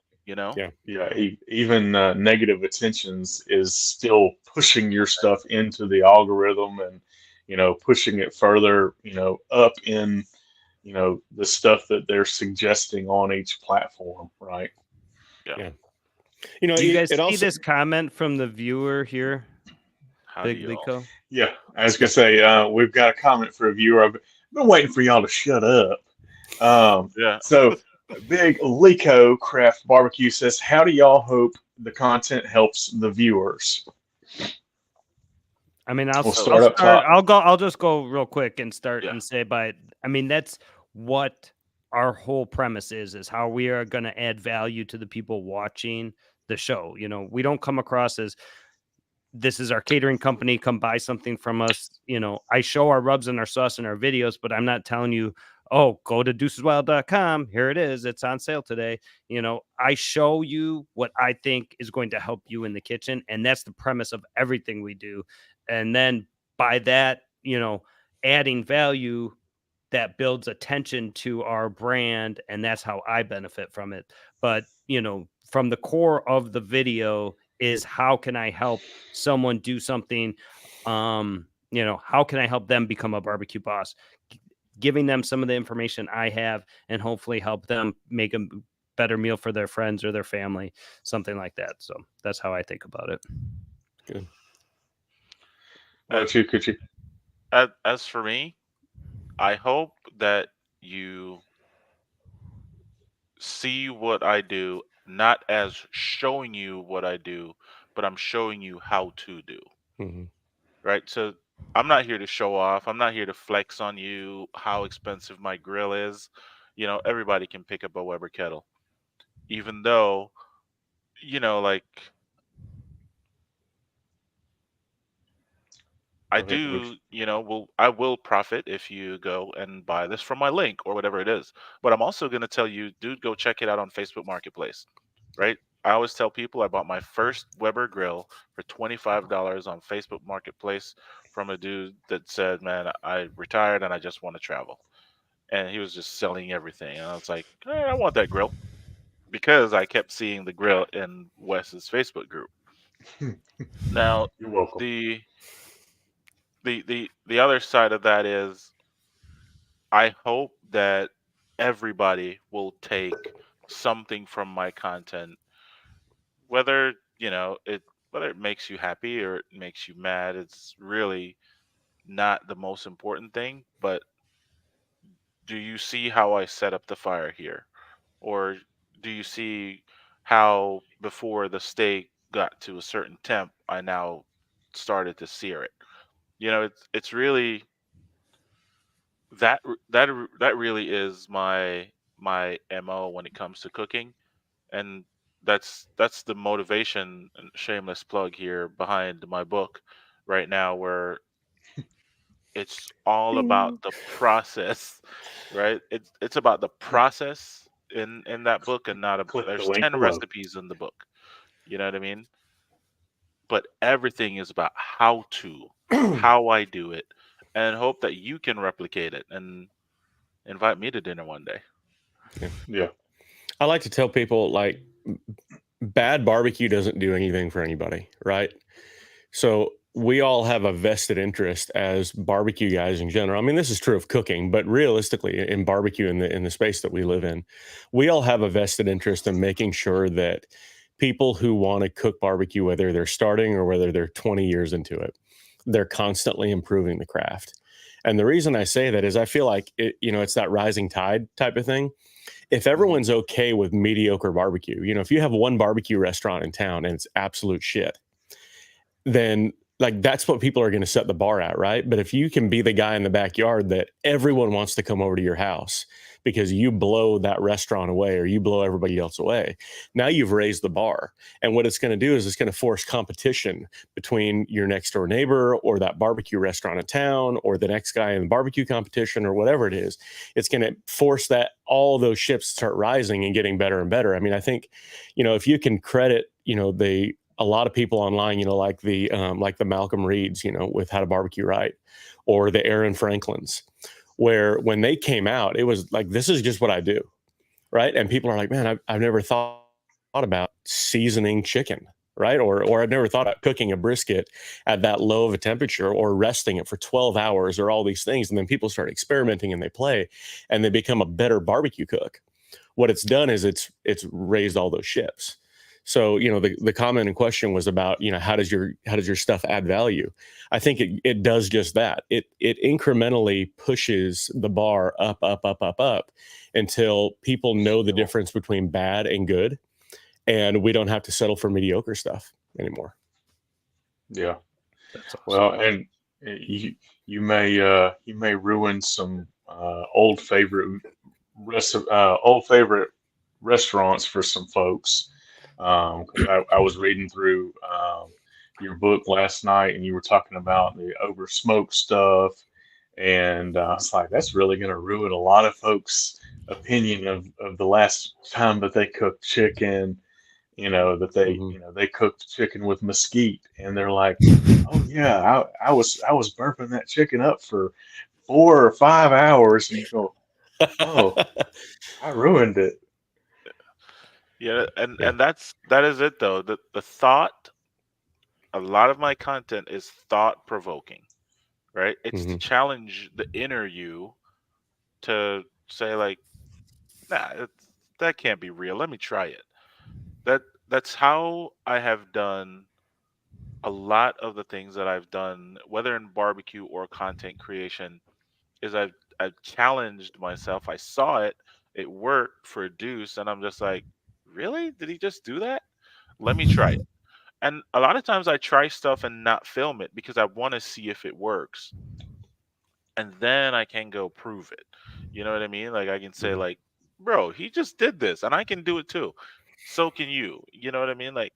Even negative attentions is still pushing your stuff into the algorithm and pushing it further up in the stuff that they're suggesting on each platform, right? Yeah. Do you guys see this comment from the viewer here? Big Lico? Yeah, I was gonna say we've got a comment for a viewer. I've been waiting for y'all to shut up. So Big Lico Craft Barbecue says, "How do y'all hope the content helps the viewers?" I mean, I'll start up top. I'll just go real quick and start and say, that's what our whole premise is how we are going to add value to the people watching the show. We don't come across as this is our catering company, come buy something from us. I show our rubs and our sauce in our videos, but I'm not telling you, oh, go to deuceswild.com. Here it is. It's on sale today. I show you what I think is going to help you in the kitchen. And that's the premise of everything we do. And then by that, adding value that builds attention to our brand. And that's how I benefit from it. But, from the core of the video is how can I help someone do something? How can I help them become a barbecue boss? Giving them some of the information I have and hopefully help them make a better meal for their friends or their family, something like that. So that's how I think about it. Good. What about you, Kuchi? As for me, I hope that you see what I do not as showing you what I do, but I'm showing you how to do. Hmm. Right? So I'm not here to show off. I'm not here to flex on you how expensive my grill is. Everybody can pick up a Weber kettle. Even though, like I Go ahead, do, Rich. I will profit if you go and buy this from my link or whatever it is. But I'm also going to tell you, dude, go check it out on Facebook Marketplace, right? I always tell people I bought my first Weber grill for $25 on Facebook Marketplace from a dude that said, "Man, I retired and I just want to travel." And he was just selling everything. And I was like, I want that grill because I kept seeing the grill in Wes's Facebook group. Now, You're welcome. the the other side of that is I hope that everybody will take something from my content, whether whether it makes you happy or it makes you mad. It's really not the most important thing. But do you see how I set up the fire here, or do you see how before the steak got to a certain temp, I now started to sear it? It's really that really is my MO when it comes to cooking, and that's the motivation and shameless plug here behind my book right now, where it's all about Ding. the process, right? It's about the process in that book, and not Click the there's link 10 below. recipes in the book. You know what I mean? But everything is about how I do it, and hope that you can replicate it and invite me to dinner one day. Yeah. I like to tell people like bad barbecue doesn't do anything for anybody, right? So we all have a vested interest as barbecue guys in general. I mean, this is true of cooking, but realistically, in barbecue in the space that we live in, we all have a vested interest in making sure that people who want to cook barbecue, whether they're starting or whether they're 20 years into it, they're constantly improving the craft. And the reason I say that is I feel like it's that rising tide type of thing. If Hmm. everyone's okay with mediocre barbecue, if you have one barbecue restaurant in town and it's absolute shit, then like that's what people are going to set the bar at, right? But if you can be the guy in the backyard that everyone wants to come over to your house because you blow that restaurant away or you blow everybody else away, now you've raised the bar. And what it's going to do is it's going to force competition between your next door neighbor or that barbecue restaurant in town or the next guy in the barbecue competition or whatever it is. It's going to force that all those ships start rising and getting better and better. I mean, I think, if you can credit, a lot of people online, like the Malcolm Reeds, with How to Barbecue Right, or the Aaron Franklins, where when they came out, it was like, this is just what I do, right? And people are like, man, I've never thought about seasoning chicken, right? Or I've never thought about cooking a brisket at that low of a temperature or resting it for 12 hours or all these things. And then people start experimenting and they play and they become a better barbecue cook. What it's done is it's raised all those ships. So, the comment in question was about, how does your stuff add value? I think it does just that. It incrementally pushes the bar up, up, up, up, up until people know the difference between bad and good. And we don't have to settle for mediocre stuff anymore. Yeah. That's awesome. Well, and you may ruin some old favorite restaurants for some folks. Because I was reading through your book last night, and you were talking about the over smoked stuff, and I was like, that's really going to ruin a lot of folks' opinion of the last time that they cooked chicken. That they Hmm. they cooked chicken with mesquite, and they're like, oh yeah, I was burping that chicken up for 4 or 5 hours, and you go, oh, I ruined it. Yeah, and Yeah. that is it though. The thought a lot of my content is thought provoking, right? It's to Hmm. challenge the inner you to say like, nah, that can't be real. Let me try it. That that's how I have done a lot of the things that I've done, whether in barbecue or content creation, is I've challenged myself. I saw it, it worked for Deuce, and I'm just like, really? Did he just do that? Let me try it. And a lot of times I try stuff and not film it because I want to see if it works. And then I can go prove it. You know what I mean? Like I can say Hmm. like, bro, he just did this and I can do it too. So can you. You know what I mean? Like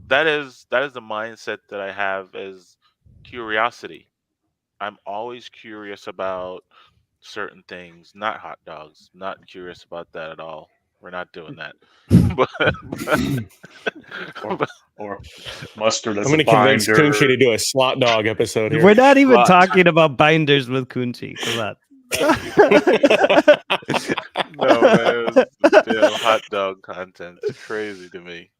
that is the mindset that I have as curiosity. I'm always curious about certain things, not hot dogs. Not curious about that at all. We're not doing that. but, but, or but or mustard I'm as a going to convince Kunchi binder. to do a slot dog episode here. We're not even Right. talking about binders with Kunchi. Come on. no man, damn hot dog content's crazy to me.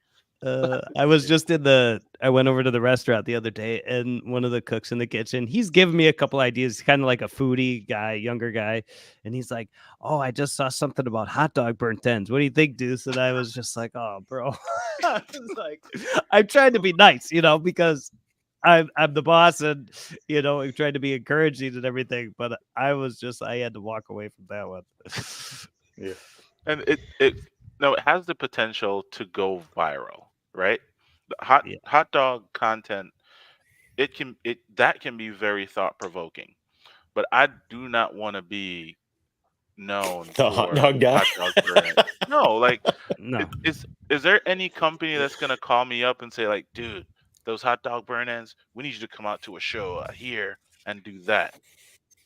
I was just I went over to the restaurant the other day, and one of the cooks in the kitchen, he's giving me a couple ideas. He's kind of like a foodie guy, younger guy. And he's like, "Oh, I just saw something about hot dog burnt ends. What do you think, Deuce?" And I was just like, "Oh, bro." I was like, I'm trying to be nice, because I'm the boss, and I'm trying to be encouraging and everything. But I had to walk away from that one. Yeah. And it no, it has the potential to go viral, right? The Yeah. hot dog content, it that can be very thought provoking. But I do not want to be known The hot for dog guy. hot dog burn. No, like No. is there any company that's gonna call me up and say like, dude, those hot dog burn ends, we need you to come out to a show here and do that.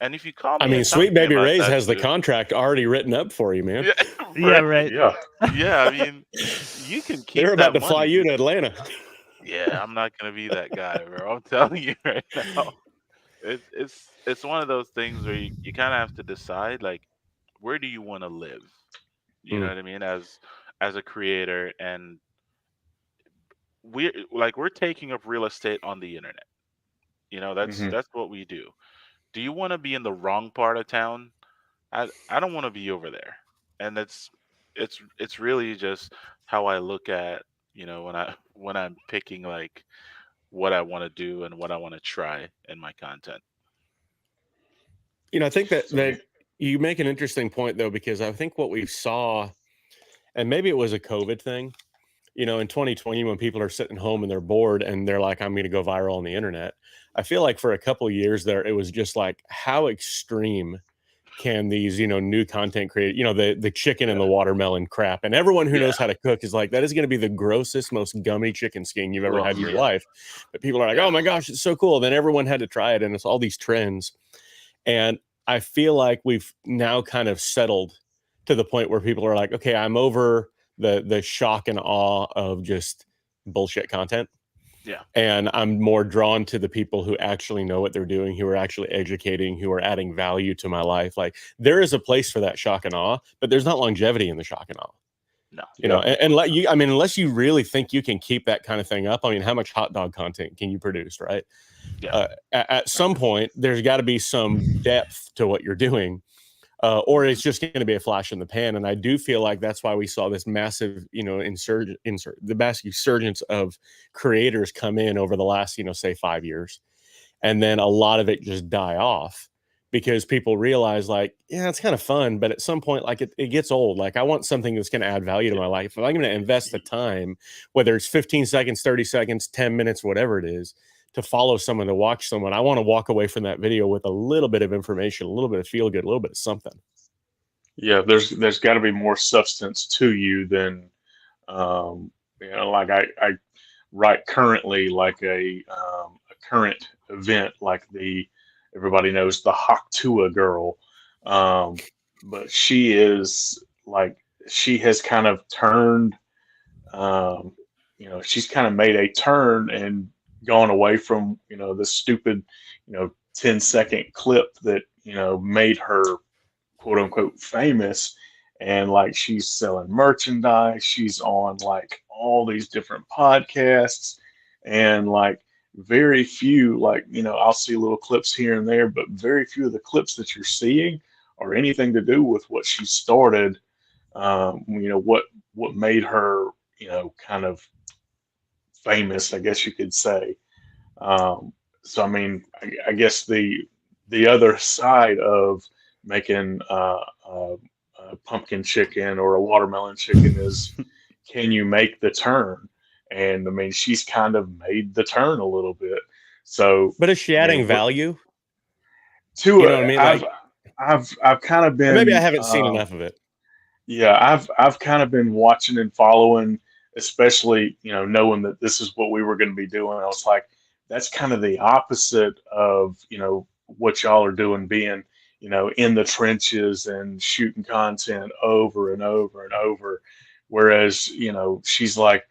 And if you call I me mean, and talk Sweet to me Baby about Ray's that, has the dude, contract already written up for you, man. yeah, Yeah, right, right. Yeah. yeah. I mean, you can They're keep about that to fly money. you to Atlanta. Yeah, I'm not gonna be that guy, bro. I'm telling you right now. It's one of those things where you kind of have to decide like where do you want to live? You know Mm, what I mean? As a creator, and we're taking up real estate on the internet. You know, Hmm. that's what we do. Do you want to be in the wrong part of town? I don't want to be over there. And it's really just how I look at, when I'm picking like what I want to do and what I want to try in my content. I think that So yeah. you make an interesting point though, because I think what we saw, and maybe it was a COVID thing, in 2020 when people are sitting home and they're bored and they're like, I'm going to go viral on the internet. I feel like for a couple of years there, it was just like, how extreme can these, new content create, the chicken and Yeah. the watermelon crap. And everyone who Yeah. knows how to cook is like, that is going to be the grossest, most gummy chicken skin you've ever Ugh, had in your Yeah. life. But people are like, yeah. oh my gosh, it's so cool. Then everyone had to try it. And it's all these trends. And I feel like we've now kind of settled to the point where people are like, okay, I'm over the shock and awe of just bullshit content. Yeah. And I'm more drawn to the people who actually know what they're doing, who are actually educating, who are adding value to my life. Like there is a place for that shock and awe, but there's not longevity in the shock and awe. No. Yeah. And let you, I mean, unless you really think you can keep that kind of thing up, I mean, how much hot dog content can you produce, right? Yeah. At some point, there's got to be some depth to what you're doing, or Mhm. it's just going to be a flash in the pan. And I do feel like that's why we saw this massive, the massive resurgence of creators come in over the last, say 5 years, and then a lot of it just die off because people realize like, yeah, it's kind of fun, but at some point, like it gets old. Like I want something that's going to add value to Yeah. my life. If I'm going to invest the time, whether it's 15 seconds, 30 seconds, 10 minutes, whatever it is, to follow someone, to watch someone, I want to walk away from that video with a little bit of information, a little bit of feel good, a little bit of something. Yeah. There's got to be more substance to you than like I write currently like a current event like the everybody knows the Haktua girl, um, but she is like she has kind of turned, um, she's kind of made a turn and gone away from the stupid 10-second clip that made her quote unquote famous, and like she's selling merchandise, she's on like all these different podcasts, and like very few, like, I'll see little clips here and there, but very few of the clips that you're seeing are anything to do with what she started. What made her, kind of famous, I guess you could say. So I mean, I guess the other side of making pumpkin chicken or a watermelon chicken is, can you make the turn? And I mean, she's kind of made the turn a little bit. So But is she I adding mean, value? to You know what I mean? I've Like, I've kind of or maybe I been haven't seen enough of it. yeah, I've kind of been watching and following, especially, knowing that this is what we were going to be doing. I was like, that's kind of the opposite of, what y'all are doing, being, in the trenches and shooting content over and over and over. Whereas, she's like,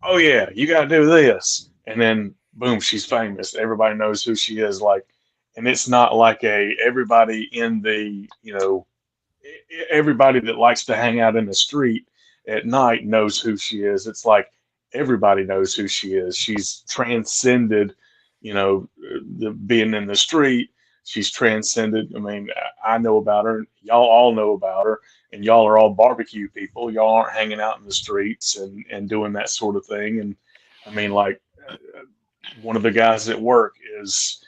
oh yeah, you got to do this. And then boom, she's famous. Everybody knows who she is. Like, and it's not like everybody in the, everybody that likes to hang out in the street at night knows who she is. It's like everybody knows who she is. She's transcended, the being in the street. She's transcended. I mean, I know about her. Y'all all know about her, and y'all are all barbecue people. Y'all aren't hanging out in the streets and doing that sort of thing. And I mean, like, one of the guys at work is,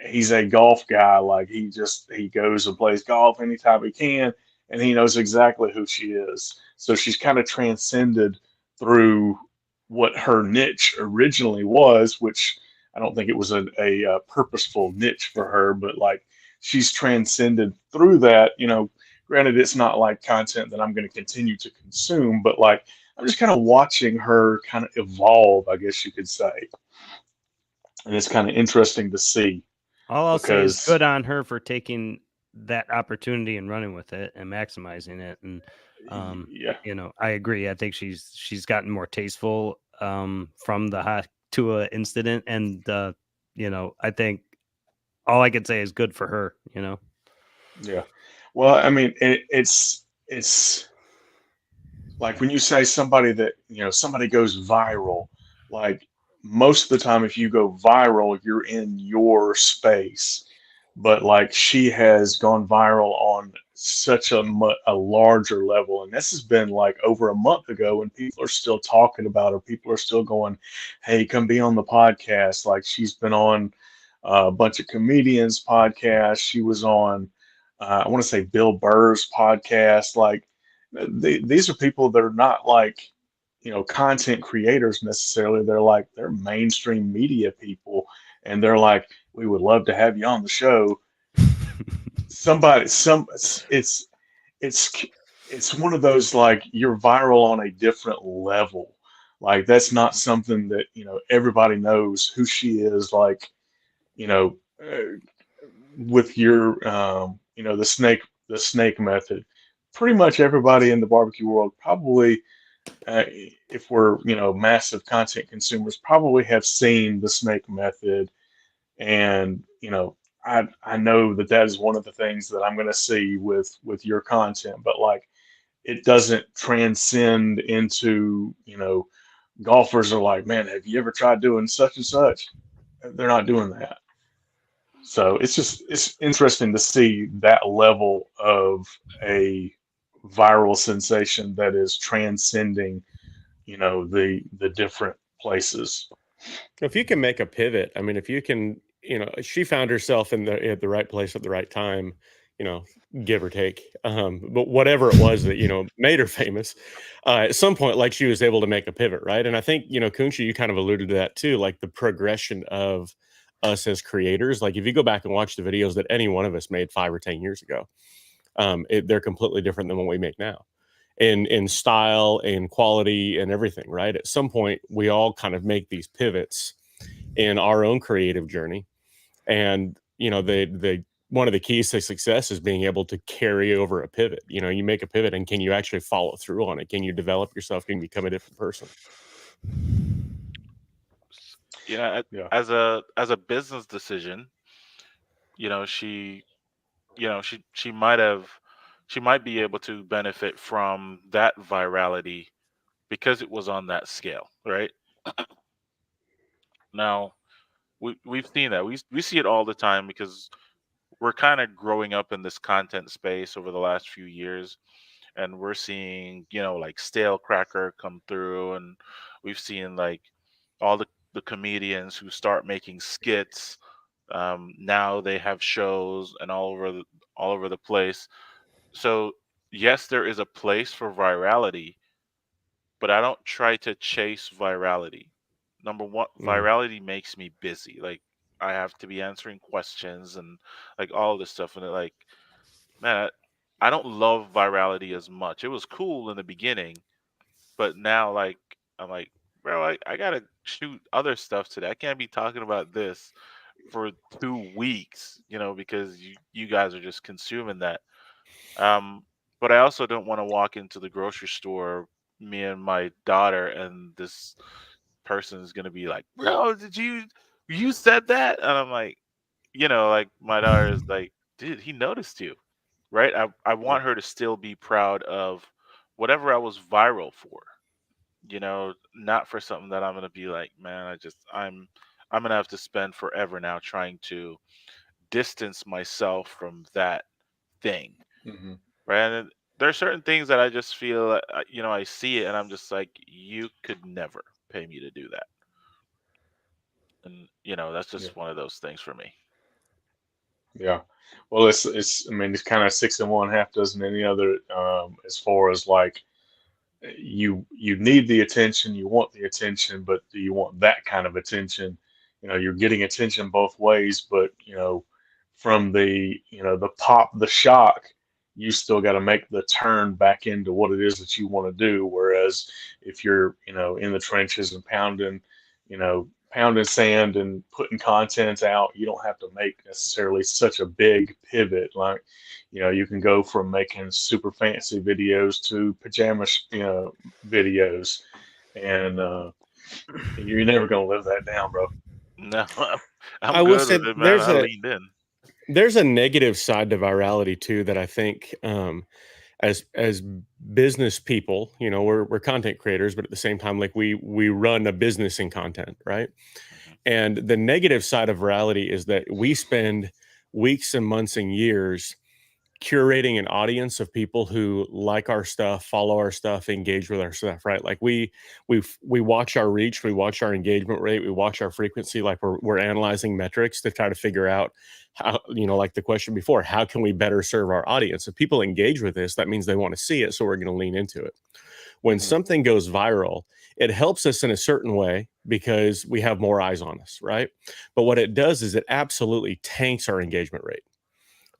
he's a golf guy. Like, he goes and plays golf anytime he can, and he knows exactly who she is. So she's kind of transcended through what her niche originally was, which I don't think it was a purposeful niche for her, but like, she's transcended through that. Granted, it's not like content that I'm going to continue to consume, but like, I'm just kind of watching her kind of evolve, I guess you could say, and it's kind of interesting to see All I'll say is because good on her for taking that opportunity and running with it and maximizing it. And yeah, I agree. I think she's gotten more tasteful from the hot Tua incident, and I think all I could say is good for her. yeah. Well, I mean, it's like when you say somebody that, somebody goes viral, like, most of the time if you go viral, you're in your space. But like, she has gone viral on such a larger level, and this has been like over a month ago, and people are still talking about her. People are still going, hey, come be on the podcast. Like, she's been on a bunch of comedians podcasts. She was on, I want to say, Bill Burr's podcast. Like, these are people that are not like, content creators necessarily. They're mainstream media people, and they're like, we would love to have you on the show. Somebody, it's it's one of those, like, you're viral on a different level. Like, that's not something that, everybody knows who she is. Like, you know, with your, the snake method. Pretty much everybody in the barbecue world probably, if we're, massive content consumers, probably have seen the snake method. And I know that that is one of the things that I'm going to see with your content. But like, it doesn't transcend into, golfers are like, man, have you ever tried doing such and such? They're not doing that. So it's interesting to see that level of a viral sensation that is transcending, the different places. If you can make a pivot, I mean, if you can, she found herself at the right place at the right time, you know, give or take. But whatever it was that made her famous, at some point, like, she was able to make a pivot, right? And I think Kunchi, you kind of alluded to that too, like the progression of us as creators. Like, if you go back and watch the videos that any one of us made 5 or 10 years ago, they're completely different than what we make now in style and quality and everything, right? At some point, we all kind of make these pivots in our own creative journey. And, the one of the keys to success is being able to carry over a pivot. You make a pivot, and can you actually follow through on it? Can you develop yourself? Can you become a different person? Yeah. As a business decision, she she might be able to benefit from that virality because it was on that scale, right? Now, we've seen that. We see it all the time because we're kind of growing up in this content space over the last few years, and we're seeing, like Stale Cracker come through, and we've seen like all the comedians who start making skits. Now they have shows and all over the place. So yes, there is a place for virality, but I don't try to chase virality. Number one, Mm, virality makes me busy. Like I have to be answering questions and like all this stuff, and like, man, I don't love virality as much. It was cool in the beginning, but now like I'm like, bro, I gotta shoot other stuff today. I can't be talking about this for 2 weeks, because you guys are just consuming that. Um, but I also don't want to walk into the grocery store, me and my daughter, and this person is gonna be like, "Bro, did you said that?" And I'm like, like my daughter is like, "Dude, he noticed you, right?" I Yeah. want her to still be proud of whatever I was viral for, not for something that I'm gonna be like, man, I'm gonna have to spend forever now trying to distance myself from that thing, Hmm. right? And there are certain things that I just feel, I see it and I'm just like, you could never pay me to do that. And, that's Yeah. just one of those things for me. Yeah. Well, I mean, it's kind of six and one, half dozen any other, as far as like you need the attention, you want the attention, but do you want that kind of attention? You're getting attention both ways, but from the pop, the shock, you still got to make the turn back into what it is that you want to do. Whereas if you're, in the trenches and pounding sand and putting content out, you don't have to make necessarily such a big pivot. Like, you can go from making super fancy videos to pajamas, videos, and you're never gonna live that down, bro. No, I'm I will good say with it, man. I leaned in. there's a negative side to virality too that I think, as business people, we're content creators, but at the same time, like we run a business in content, right? Mhm. And the negative side of virality is that we spend weeks and months and years curating an audience of people who like our stuff, follow our stuff, engage with our stuff, right? Like we watch our reach, we watch our engagement rate, we watch our frequency, like we're analyzing metrics to try to figure out how, like the question before, how can we better serve our audience? If people engage with this, that means they want to see it, so we're going to lean into it. When Hmm. something goes viral, it helps us in a certain way because we have more eyes on us, right? But what it does is it absolutely tanks our engagement rate,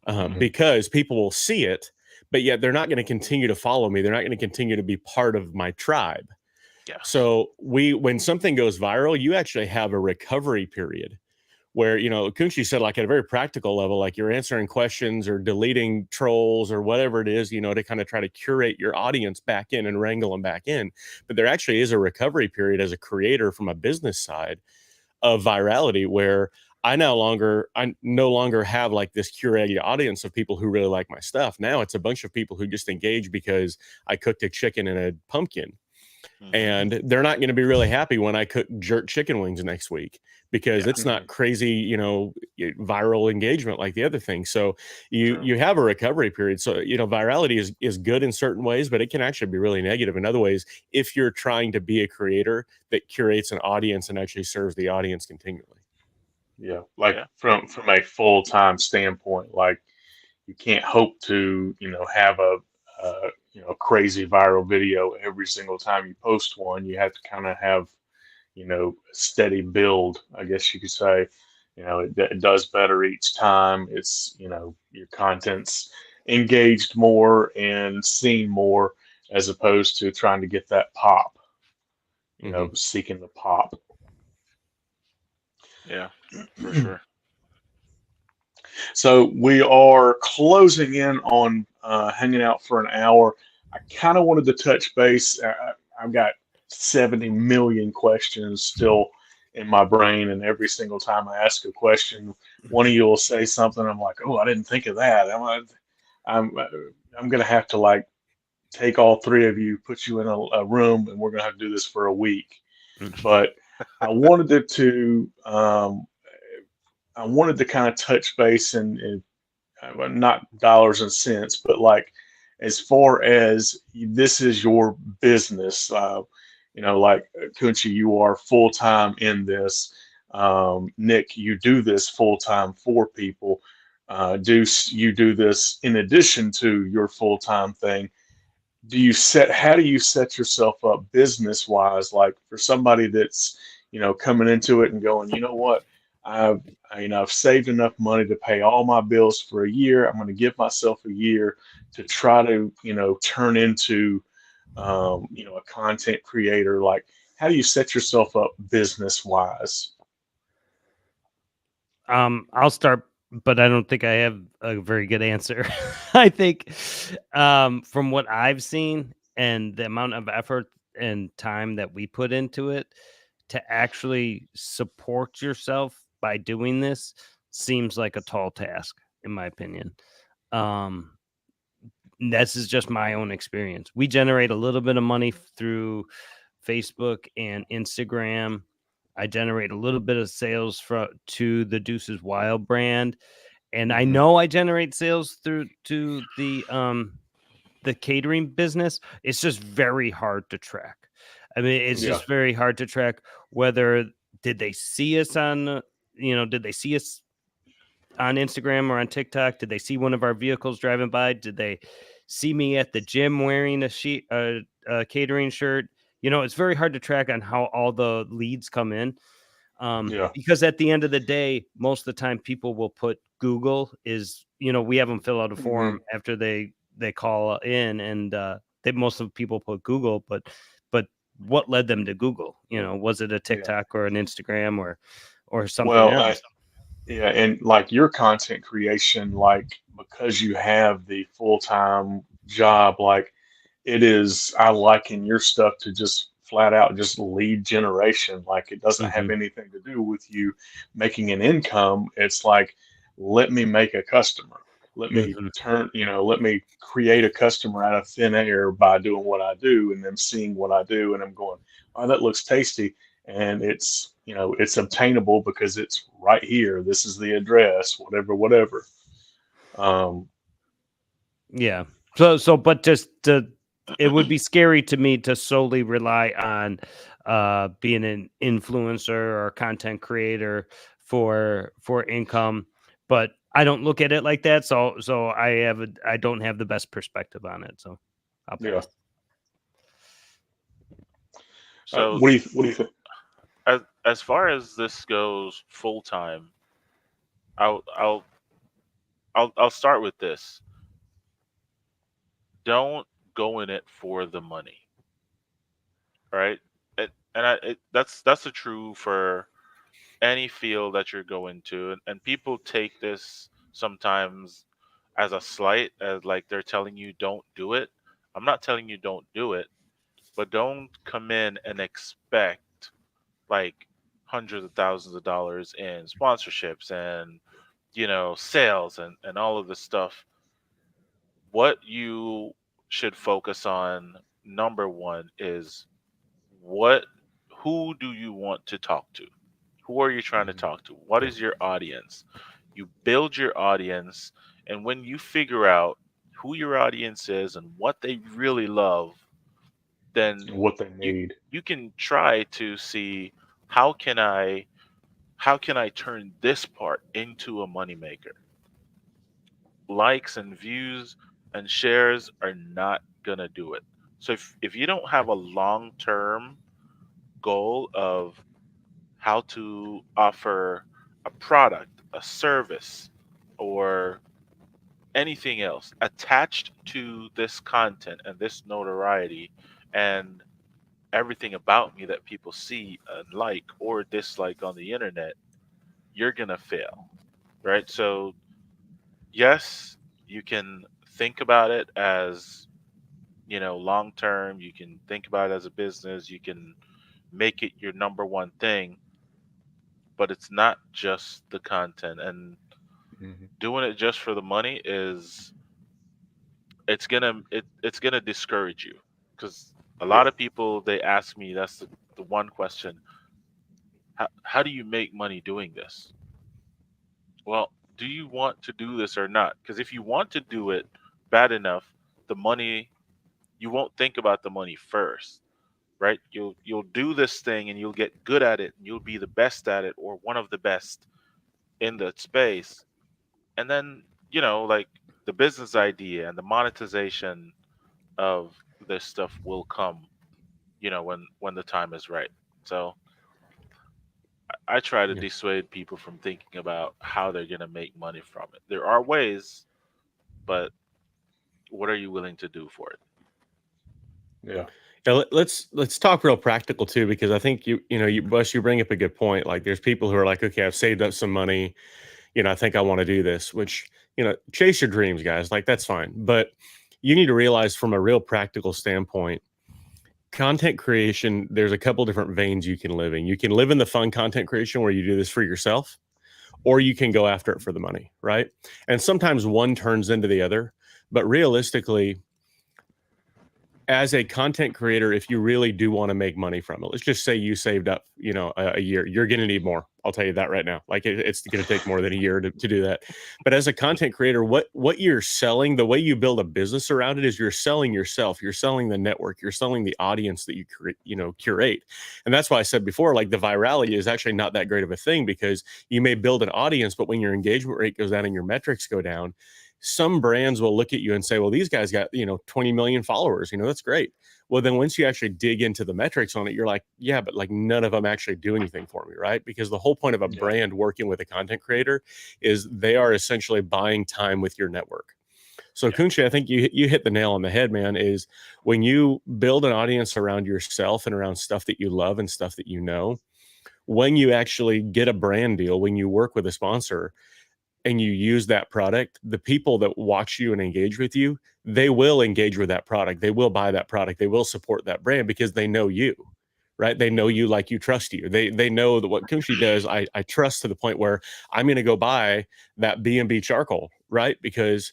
Mhm. Hmm. because people will see it, but yet they're not going to continue to follow me. They're not going to continue to be part of my tribe. Yes. So when something goes viral, you actually have a recovery period where, Kunchi said, like at a very practical level, like you're answering questions or deleting trolls or whatever it is, to kind of try to curate your audience back in and wrangle them back in. But there actually is a recovery period as a creator from a business side of virality where I no longer have like this curated audience of people who really like my stuff. Now it's a bunch of people who just engage because I cooked a chicken and a pumpkin, Hmm. and they're not going to be really happy when I cook jerk chicken wings next week because Yeah. it's not Hmm. crazy, viral engagement like the other thing. So you True. you have a recovery period. So virality is good in certain ways, but it can actually be really negative in other ways if you're trying to be a creator that curates an audience and actually serves the audience continually. Yeah, like Yeah. from a full time standpoint, like you can't hope to have a crazy viral video every single time you post one. You have to kind of have a steady build, I guess you could say. It does better each time. It's your content's engaged more and seen more as opposed to trying to get that pop. Hmm. Seeking the pop. Yeah. For sure. So we are closing in on hanging out for an hour. I kind of wanted to touch base. I've got 70 million questions still in my brain, and every single time I ask a question, one of you will say something. I'm like, oh, I didn't think of that. I'm, I'm gonna have to like take all three of you, put you in a room, and we're gonna have to do this for a week. But I wanted it to. I wanted to kind of touch base and well, not dollars and cents, but like as far as this is your business, like Kunchi, you are full time in this. Nick, you do this full time for people. Deuce, you do this in addition to your full time thing. How do you set yourself up business wise, like for somebody that's coming into it and going, you know what, i've I've saved enough money to pay all my bills for a year. I'm going to give myself a year to try to turn into a content creator. Like, how do you set yourself up business wise? I'll start, but I don't think I have a very good answer. I think, from what I've seen and the amount of effort and time that we put into it, to actually support yourself by doing this seems like a tall task, in my opinion. Um, this is just my own experience. We generate a little bit of money through Facebook and Instagram. I generate a little bit of sales to the Deuces Wild brand, and I Hmm. know I generate sales through to the catering business. It's just very hard to track. I mean, it's Yeah. just very hard to track whether did they see us did they see us on Instagram or on TikTok? Did they see one of our vehicles driving by? Did they see me at the gym wearing a catering shirt? It's very hard to track on how all the leads come in. Yeah. Because at the end of the day, most of the time people will put Google is, we have them fill out a Hmm. form after they call in, and they most of the people put Google, but what led them to Google? Was it a Yeah. TikTok or an Instagram or something Well, else? yeah, and like your content creation, like because you have the full-time job, like it is, I liken your stuff to just flat out just lead generation. Like it doesn't have Mhm, anything to do with you making an income. It's like, let me make a customer. mhm. Let me create a customer out of thin air by doing what I do and them seeing what I do and I'm going, oh, that looks tasty. And it's obtainable because it's right here. This is the address, whatever, whatever. Um, Yeah. But it would be scary to me to solely rely on being an influencer or content creator for income. But I don't look at it like that. So I don't have the best perspective on it. So I'll yeah. pass. So What do you think? as far as this goes full time, I'll I'll I'll start with this. Don't go in it for the money, right? That's the true for any field that you're going to, and people take this sometimes as a slight, as like they're telling you don't do it. I'm not telling you don't do it, but don't come in and expect like hundreds of thousands of dollars in sponsorships and sales and all of this stuff. What you should focus on, number one, is what who do you want to talk to? Who are you trying to Mhm. talk to? What is your audience? You build your audience, and when you figure out who your audience is and what they really love, then And what they you need. you can try to see how can I how can I turn this part into a moneymaker. Likes and views and shares are not gonna do it. So if you don't have a long term goal of how to offer a product, a service, or anything else attached to this content and this notoriety and everything about me that people see and like or dislike on the internet, you're going to fail, right? So, yes, you can think about it as, long term. You can think about it as a business. You can make it your number one thing, but it's not just the content. And Hmm. doing it just for the money is it's gonna discourage you because a Yeah. lot of people they ask me that's the one question, how do you make money doing this? well, do you want to do this or not? Because if you want to do it bad enough, the money, you won't think about the money first, right? You'll do this thing and you'll get good at it and you'll be the best at it or one of the best in the space. And then, like the business idea and the monetization of this stuff will come, when the time is right. So I try to Yeah. dissuade people from thinking about how they're going to make money from it. There are ways, but what are you willing to do for it? Yeah. Yeah, let's talk real practical too, because I think Bush, you bring up a good point. Like, there's people who are like, okay, I've saved up some money, I think I want to do this. Which, chase your dreams, guys. Like, that's fine, but you need to realize from a real practical standpoint, content creation, there's a couple different veins you can live in. You can live in the fun content creation where you do this for yourself, or you can go after it for the money, right? And sometimes one turns into the other, but realistically, as a content creator, if you really do want to make money from it, let's just say you saved up, a year, you're going to need more. I'll tell you that right now. Like, it's going to take more than a year to do that. But as a content creator, what you're selling, the way you build a business around it is you're selling yourself, you're selling the network, you're selling the audience that you curate. And that's why I said before, like, the virality is actually not that great of a thing, because you may build an audience, but when your engagement rate goes down and your metrics go down, some brands will look at you and say, well, these guys got, 20 million followers, that's great. Well, then once you actually dig into the metrics on it, you're like, yeah, but like none of them actually do anything for me, right? Because the whole point of a brand working with a content creator is they are essentially buying time with your network. So Kunshi, I think you hit the nail on the head, man, is when you build an audience around yourself and around stuff that you love and stuff that when you actually get a brand deal, when you work with a sponsor, and you use that product, the people that watch you and engage with you, they will engage with that product. They will buy that product. They will support that brand because they know you, right? They know you, like you, trust you. They know that what Kunshi does, I trust to the point where I'm going to go buy that B&B charcoal, right? Because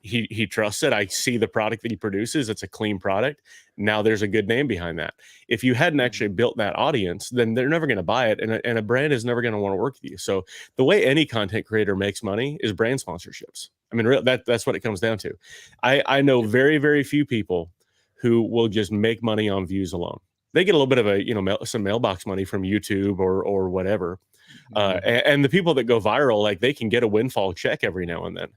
he trusts it. I see the product that he produces. It's a clean product. Now there's a good name behind that. If you hadn't actually built that audience, then they're never going to buy it. And a brand is never going to want to work with you. So the way any content creator makes money is brand sponsorships. I mean, that's what it comes down to. I know very, very few people who will just make money on views alone. They get a little bit of a, some mailbox money from YouTube or whatever. And the people that go viral, like, they can get a windfall check every now and then.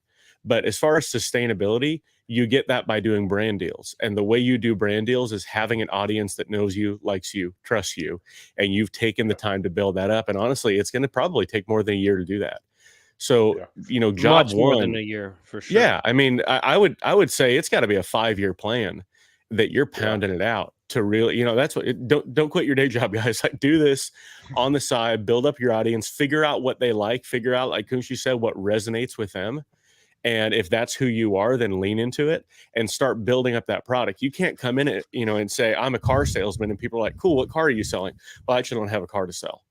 But as far as sustainability, you get that by doing brand deals. And the way you do brand deals is having an audience that knows you, likes you, trusts you, and you've taken the time to build that up. And honestly, it's going to probably take more than a year to do that. So, job much more one, than a year, for sure. yeah, I mean, I would say it's got to be a 5-year plan that you're pounding it out to really, that's what don't quit your day job, guys. Like, do this on the side, build up your audience, figure out what they like, figure out, like Kunshi said, what resonates with them. And if that's who you are, then lean into it and start building up that product. You can't come in it, and say, I'm a car salesman, and people are like, cool, what car are you selling? Well, I actually don't have a car to sell.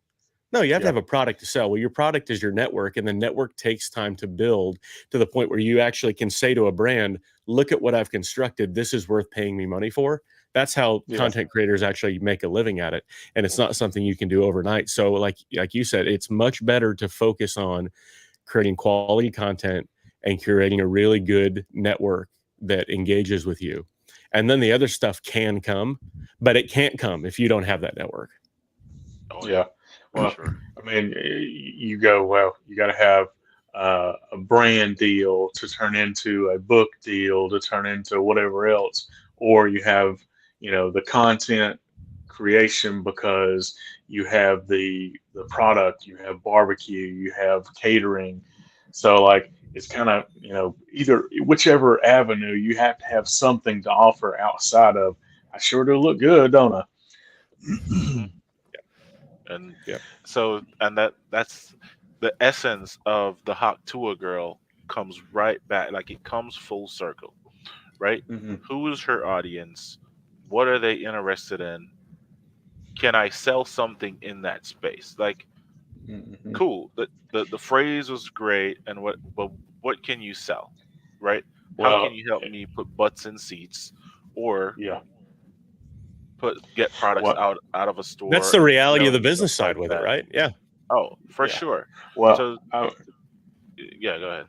No, you have to have a product to sell. Well, your product is your network, and the network takes time to build to the point where you actually can say to a brand, look at what I've constructed. This is worth paying me money for. That's how content creators actually make a living at it. And it's not something you can do overnight. So like you said, it's much better to focus on creating quality content and curating a really good network that engages with you. And then the other stuff can come, but it can't come if you don't have that network. Oh, Yeah. Well, sure. I mean, you go, well, you got to have a brand deal to turn into a book deal to turn into whatever else, or you have, the content creation because you have the product, you have barbecue, you have catering. So like it's kind of, either whichever avenue you have to have something to offer outside of. I sure do look good, don't I? hmm And so, and that's the essence of the Hawk Tua girl comes right back, like it comes full circle, right? Hmm. Who is her audience? What are they interested in? Can I sell something in that space? Like, Hmm. cool. The phrase was great, and but what can you sell, right? How can Well, you help me put butts in seats, or yeah. get products What? out of a That's store the and reality of the stuff business like side with it, that? right? Yeah. Oh, for Yeah. sure. Well, So Yeah, go ahead.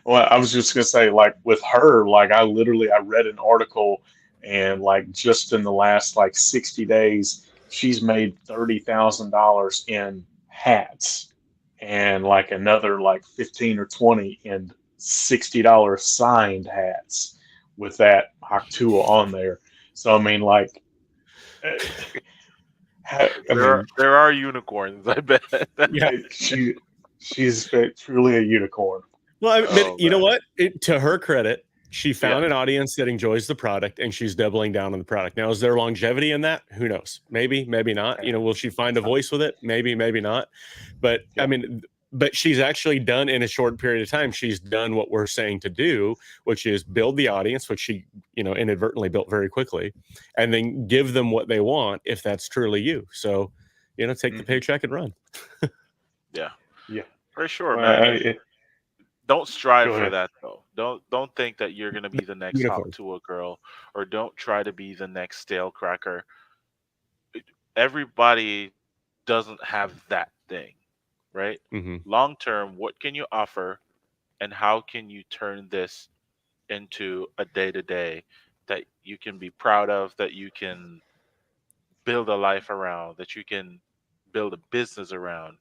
Well, I was just gonna say, like with her, like I read an article, and like just in the last like 60 days, she's made $30,000 in hats, and like another like 15 or 20 in $60 signed hats with that Haktua on there. So I mean, like, eh, I mean, There are unicorns, I bet. Yeah. she she's truly a unicorn. Well, but Oh you know man. what? To her credit, she Yeah. found an audience that enjoys the product, and she's doubling down on the product. Now, is there longevity in that? Who knows? Maybe, maybe not. You know, will she find a voice with it? Maybe, maybe not. But I Yeah, mean, but she's actually done in a short period of time. She's done what we're saying to do, which is build the audience, which she, you know, inadvertently built very quickly, and then give them what they want if that's truly you. So, you know, take the hmm paycheck and run. Yeah. yeah. For sure, Well, man. And don't strive go for ahead. that though. Don't think that you're gonna be the next hot Unicorn. to a girl, or don't try to be the next stale cracker. Everybody doesn't have that thing, right? Hmm. Long term, what can you offer, and how can you turn this into a day to day that you can be proud of, that you can build a life around, that you can build a business around?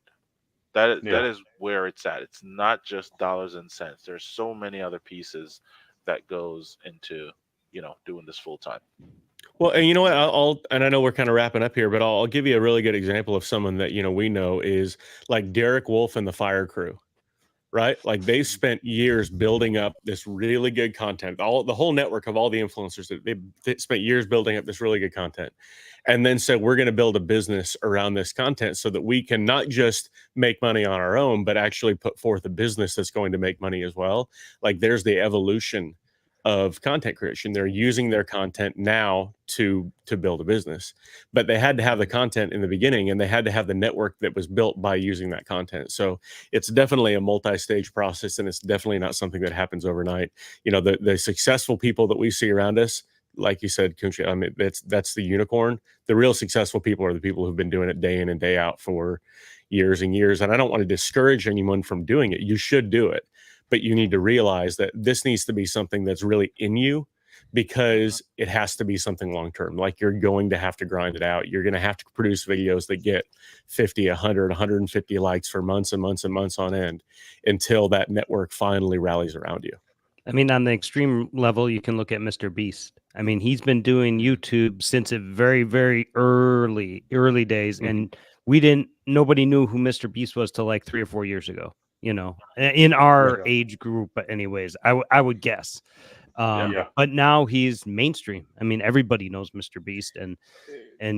That Yeah, is where it's at. It's not just dollars and cents. There's so many other pieces that goes into, doing this full time. Well, and you know what? And I know we're kind of wrapping up here, but I'll give you a really good example of someone that we know is like Derek Wolf and the Fire Crew, right? Like they Mhm. spent years building up this really good content. All the whole network of all the influencers that they spent years building up this really good content, and then said we're going to build a business around this content so that we can not just make money on our own, but actually put forth a business that's going to make money as well. Like there's the evolution of content creation. They're using their content now to build a business, but they had to have the content in the beginning, and they had to have the network that was built by using that content. So it's definitely a multi-stage process, and it's definitely not something that happens overnight. You know, the successful people that we see around us, like you said, Kunshi, I mean, that's the unicorn. The real successful people are the people who've been doing it day in and day out for years and years. And I don't want to discourage anyone from doing it. You should do it, but you need to realize that this needs to be something that's really in you, Mhm. because it has to be something long term. Like you're going to have to grind it out. You're going to have to produce videos that get 50, 100, 150 likes for months and months and months on end until that network finally rallies around you. I mean, on the extreme level, you can look at Mr. Beast. I mean, he's been doing YouTube since a very, very early days, Mhm. and nobody knew who Mr. Beast was till like 3 or 4 years ago. You know, in our Yeah, age group, anyways, I would guess. Yeah. yeah. But now he's mainstream. I mean, everybody knows Mr. Beast, and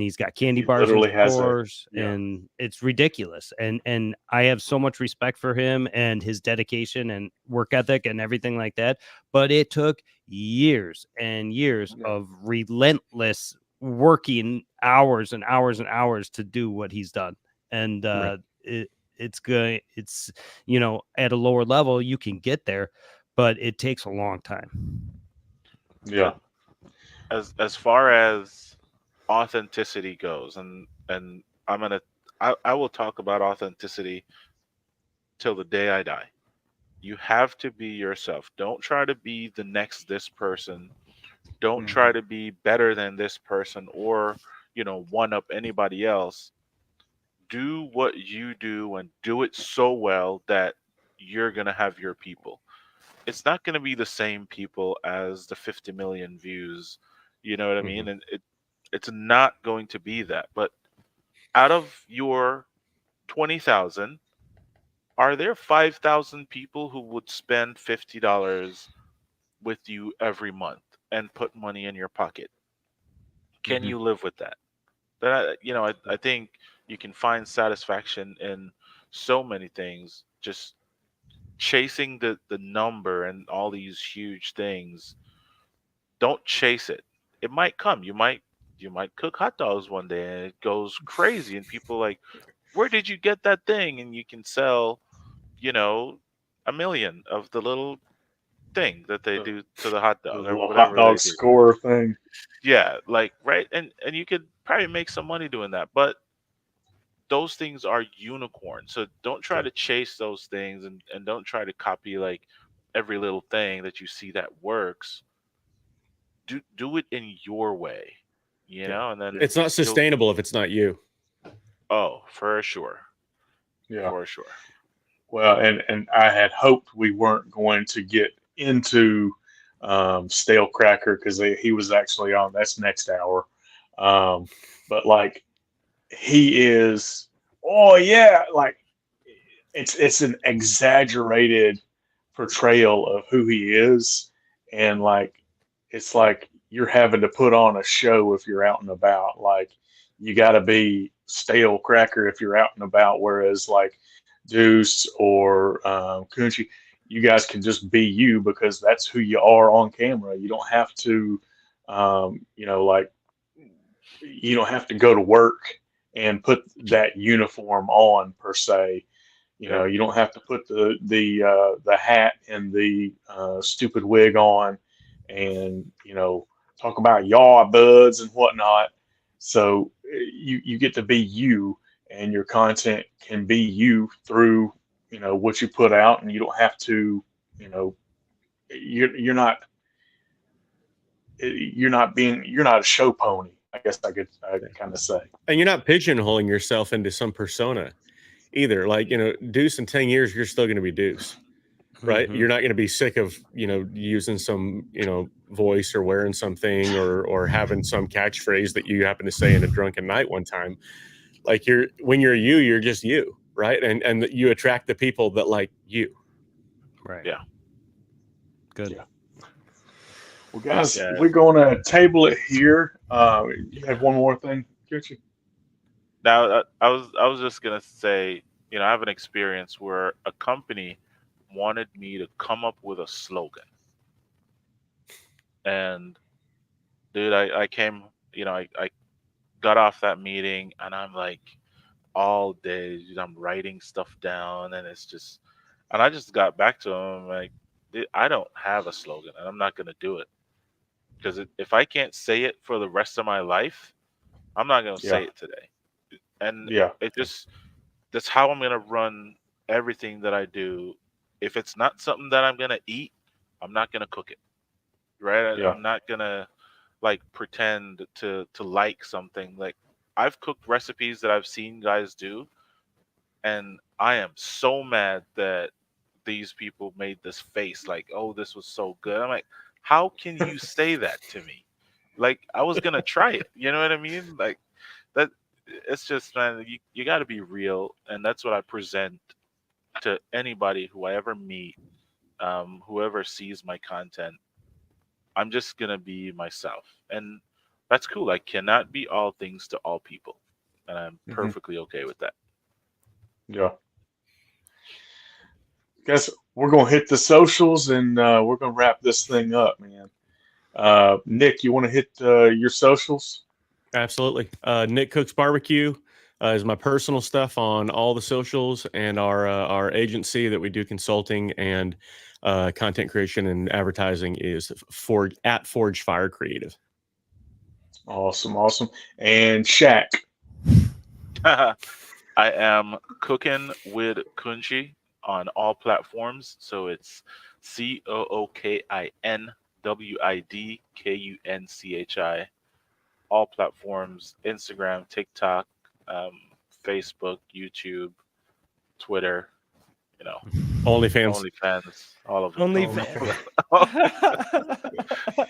he's got candy He bars in literally has a stores, yeah, and it's ridiculous. And I have so much respect for him and his dedication and work ethic and everything like that. But it took years and years yeah, of relentless working hours and hours and hours to do what he's done. And Right. it's good. It's, at a lower level you can get there, but it takes a long time. yeah. Yeah. As far as authenticity goes, and I will talk about authenticity till the day I die. You have to be yourself. Don't try to be the next this person. Don't hmm try to be better than this person, or, one up anybody else. Do what you do and do it so well that you're going to have your people. It's not going to be the same people as the 50 million views. You know what I Hmm. mean? And it's not going to be that. But out of your 20,000, are there 5,000 people who would spend $50 with you every month and put money in your pocket? Can hmm you live with that? I think you can find satisfaction in so many things. Just chasing the number and all these huge things. Don't chase it. It might come. You might cook hot dogs one day and it goes crazy, and people like, where did you get that thing? And you can sell, you know, a million of the little thing that they The, do to the hot the dog or little hot whatever they dog do. score thing. Yeah, like right, and you could probably make some money doing that, but those things are unicorns. So don't try to chase those things, and don't try to copy like every little thing that you see that works. Do it in your way, and then It's not you'll sustainable if it's not you. for sure. Yeah. For sure. Well, and I had hoped we weren't going to get into Stale Cracker because he was actually on. That's next hour. But like he is, oh yeah, like it's an exaggerated portrayal of who he is, and like it's like you're having to put on a show if you're out and about. Like you got to be Stale Cracker if you're out and about, whereas like Deuce or Kunchi, you guys can just be you because that's who you are on camera. You don't have to, like you don't have to go to work and put that uniform on per se. Yeah. You don't have to put the hat and the stupid wig on, and talk about yaw buds and whatnot. So you get to be you, and your content can be you through what you put out, and you don't have to you know you're not a show pony. I guess I kind of say. And you're not pigeonholing yourself into some persona either. Like, Deuce in 10 years, you're still going to be Deuce, right? Mhm. You're not going to be sick of, using some, voice or wearing something or having some catchphrase that you happen to say in a drunken night one time. Like when you're you, you're just you, right? And you attract the people that like you. Right. Yeah. Good. Yeah. Well, guys, Yeah. we're going to table it here. You have one more thing, get you? Now, I was just gonna say, I have an experience where a company wanted me to come up with a slogan, and dude, I came, I got off that meeting, and I'm like, all day, dude, I'm writing stuff down, and and I just got back to him like, dude, I don't have a slogan, and I'm not gonna do it because if I can't say it for the rest of my life, I'm not gonna Yeah, say it today, and yeah, it just that's how I'm gonna run everything that I do. If it's not something that I'm gonna eat, I'm not gonna cook it. Right? yeah, I'm not gonna like pretend to like something. Like I've cooked recipes that I've seen guys do, and I am so mad that these people made this face like, oh, this was so good. I'm like, how can you say that to me? Like I was gonna try it. You know what I mean? Like that. It's just, man, you got to be real, and that's what I present to anybody who I ever meet, whoever sees my content. I'm just gonna be myself, and that's cool. I cannot be all things to all people, and I'm hmm perfectly okay with that. yeah. Guess we're gonna hit the socials and we're gonna wrap this thing up, man. Nick, you want to hit your socials? Absolutely. Nick Cooks Barbecue is my personal stuff on all the socials, and our agency that we do consulting and content creation and advertising is at Forge Fire Creative. Awesome, awesome. And Shaq. I am cooking with Kunchi on all platforms, so it's COOKINWIDKUNCHI. All platforms: Instagram, TikTok, um, Facebook, YouTube, Twitter, you know, OnlyFans. OnlyFans, all of them. OnlyFans.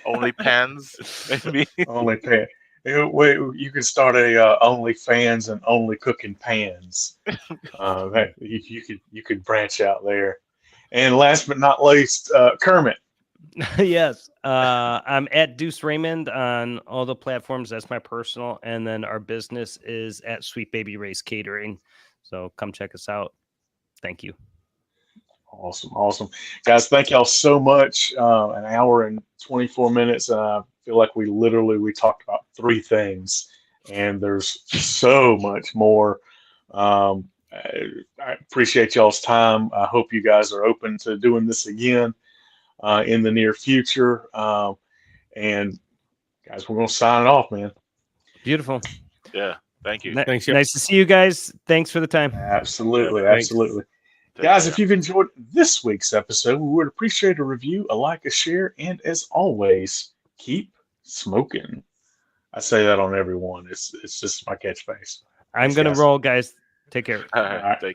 OnlyPans, maybe. Only pan. Wait, you can start a OnlyFans and only cooking pans. You could branch out there. And last but not least, Kermit. Yes. I'm at Deuce Raymond on all the platforms. That's my personal. And then our business is at Sweet Baby Ray's Catering. So come check us out. Thank you. Awesome, awesome, guys! Thank y'all so much. An hour and 24 minutes. I feel like we talked about three things, and there's so much more. I appreciate y'all's time. I hope you guys are open to doing this again in the near future. And guys, we're gonna sign it off, man. Beautiful. Yeah. Thank you. Thanks, y'all. Nice to see you guys. Thanks for the time. Absolutely, Thanks. absolutely. Take Guys, care. if you've enjoyed this week's episode, we would appreciate a review, a like, a share, and as always, keep smoking. I say that on every one. It's just my catchphrase. I'm Thanks, gonna guys. roll, guys. Take care. All All right. right. Take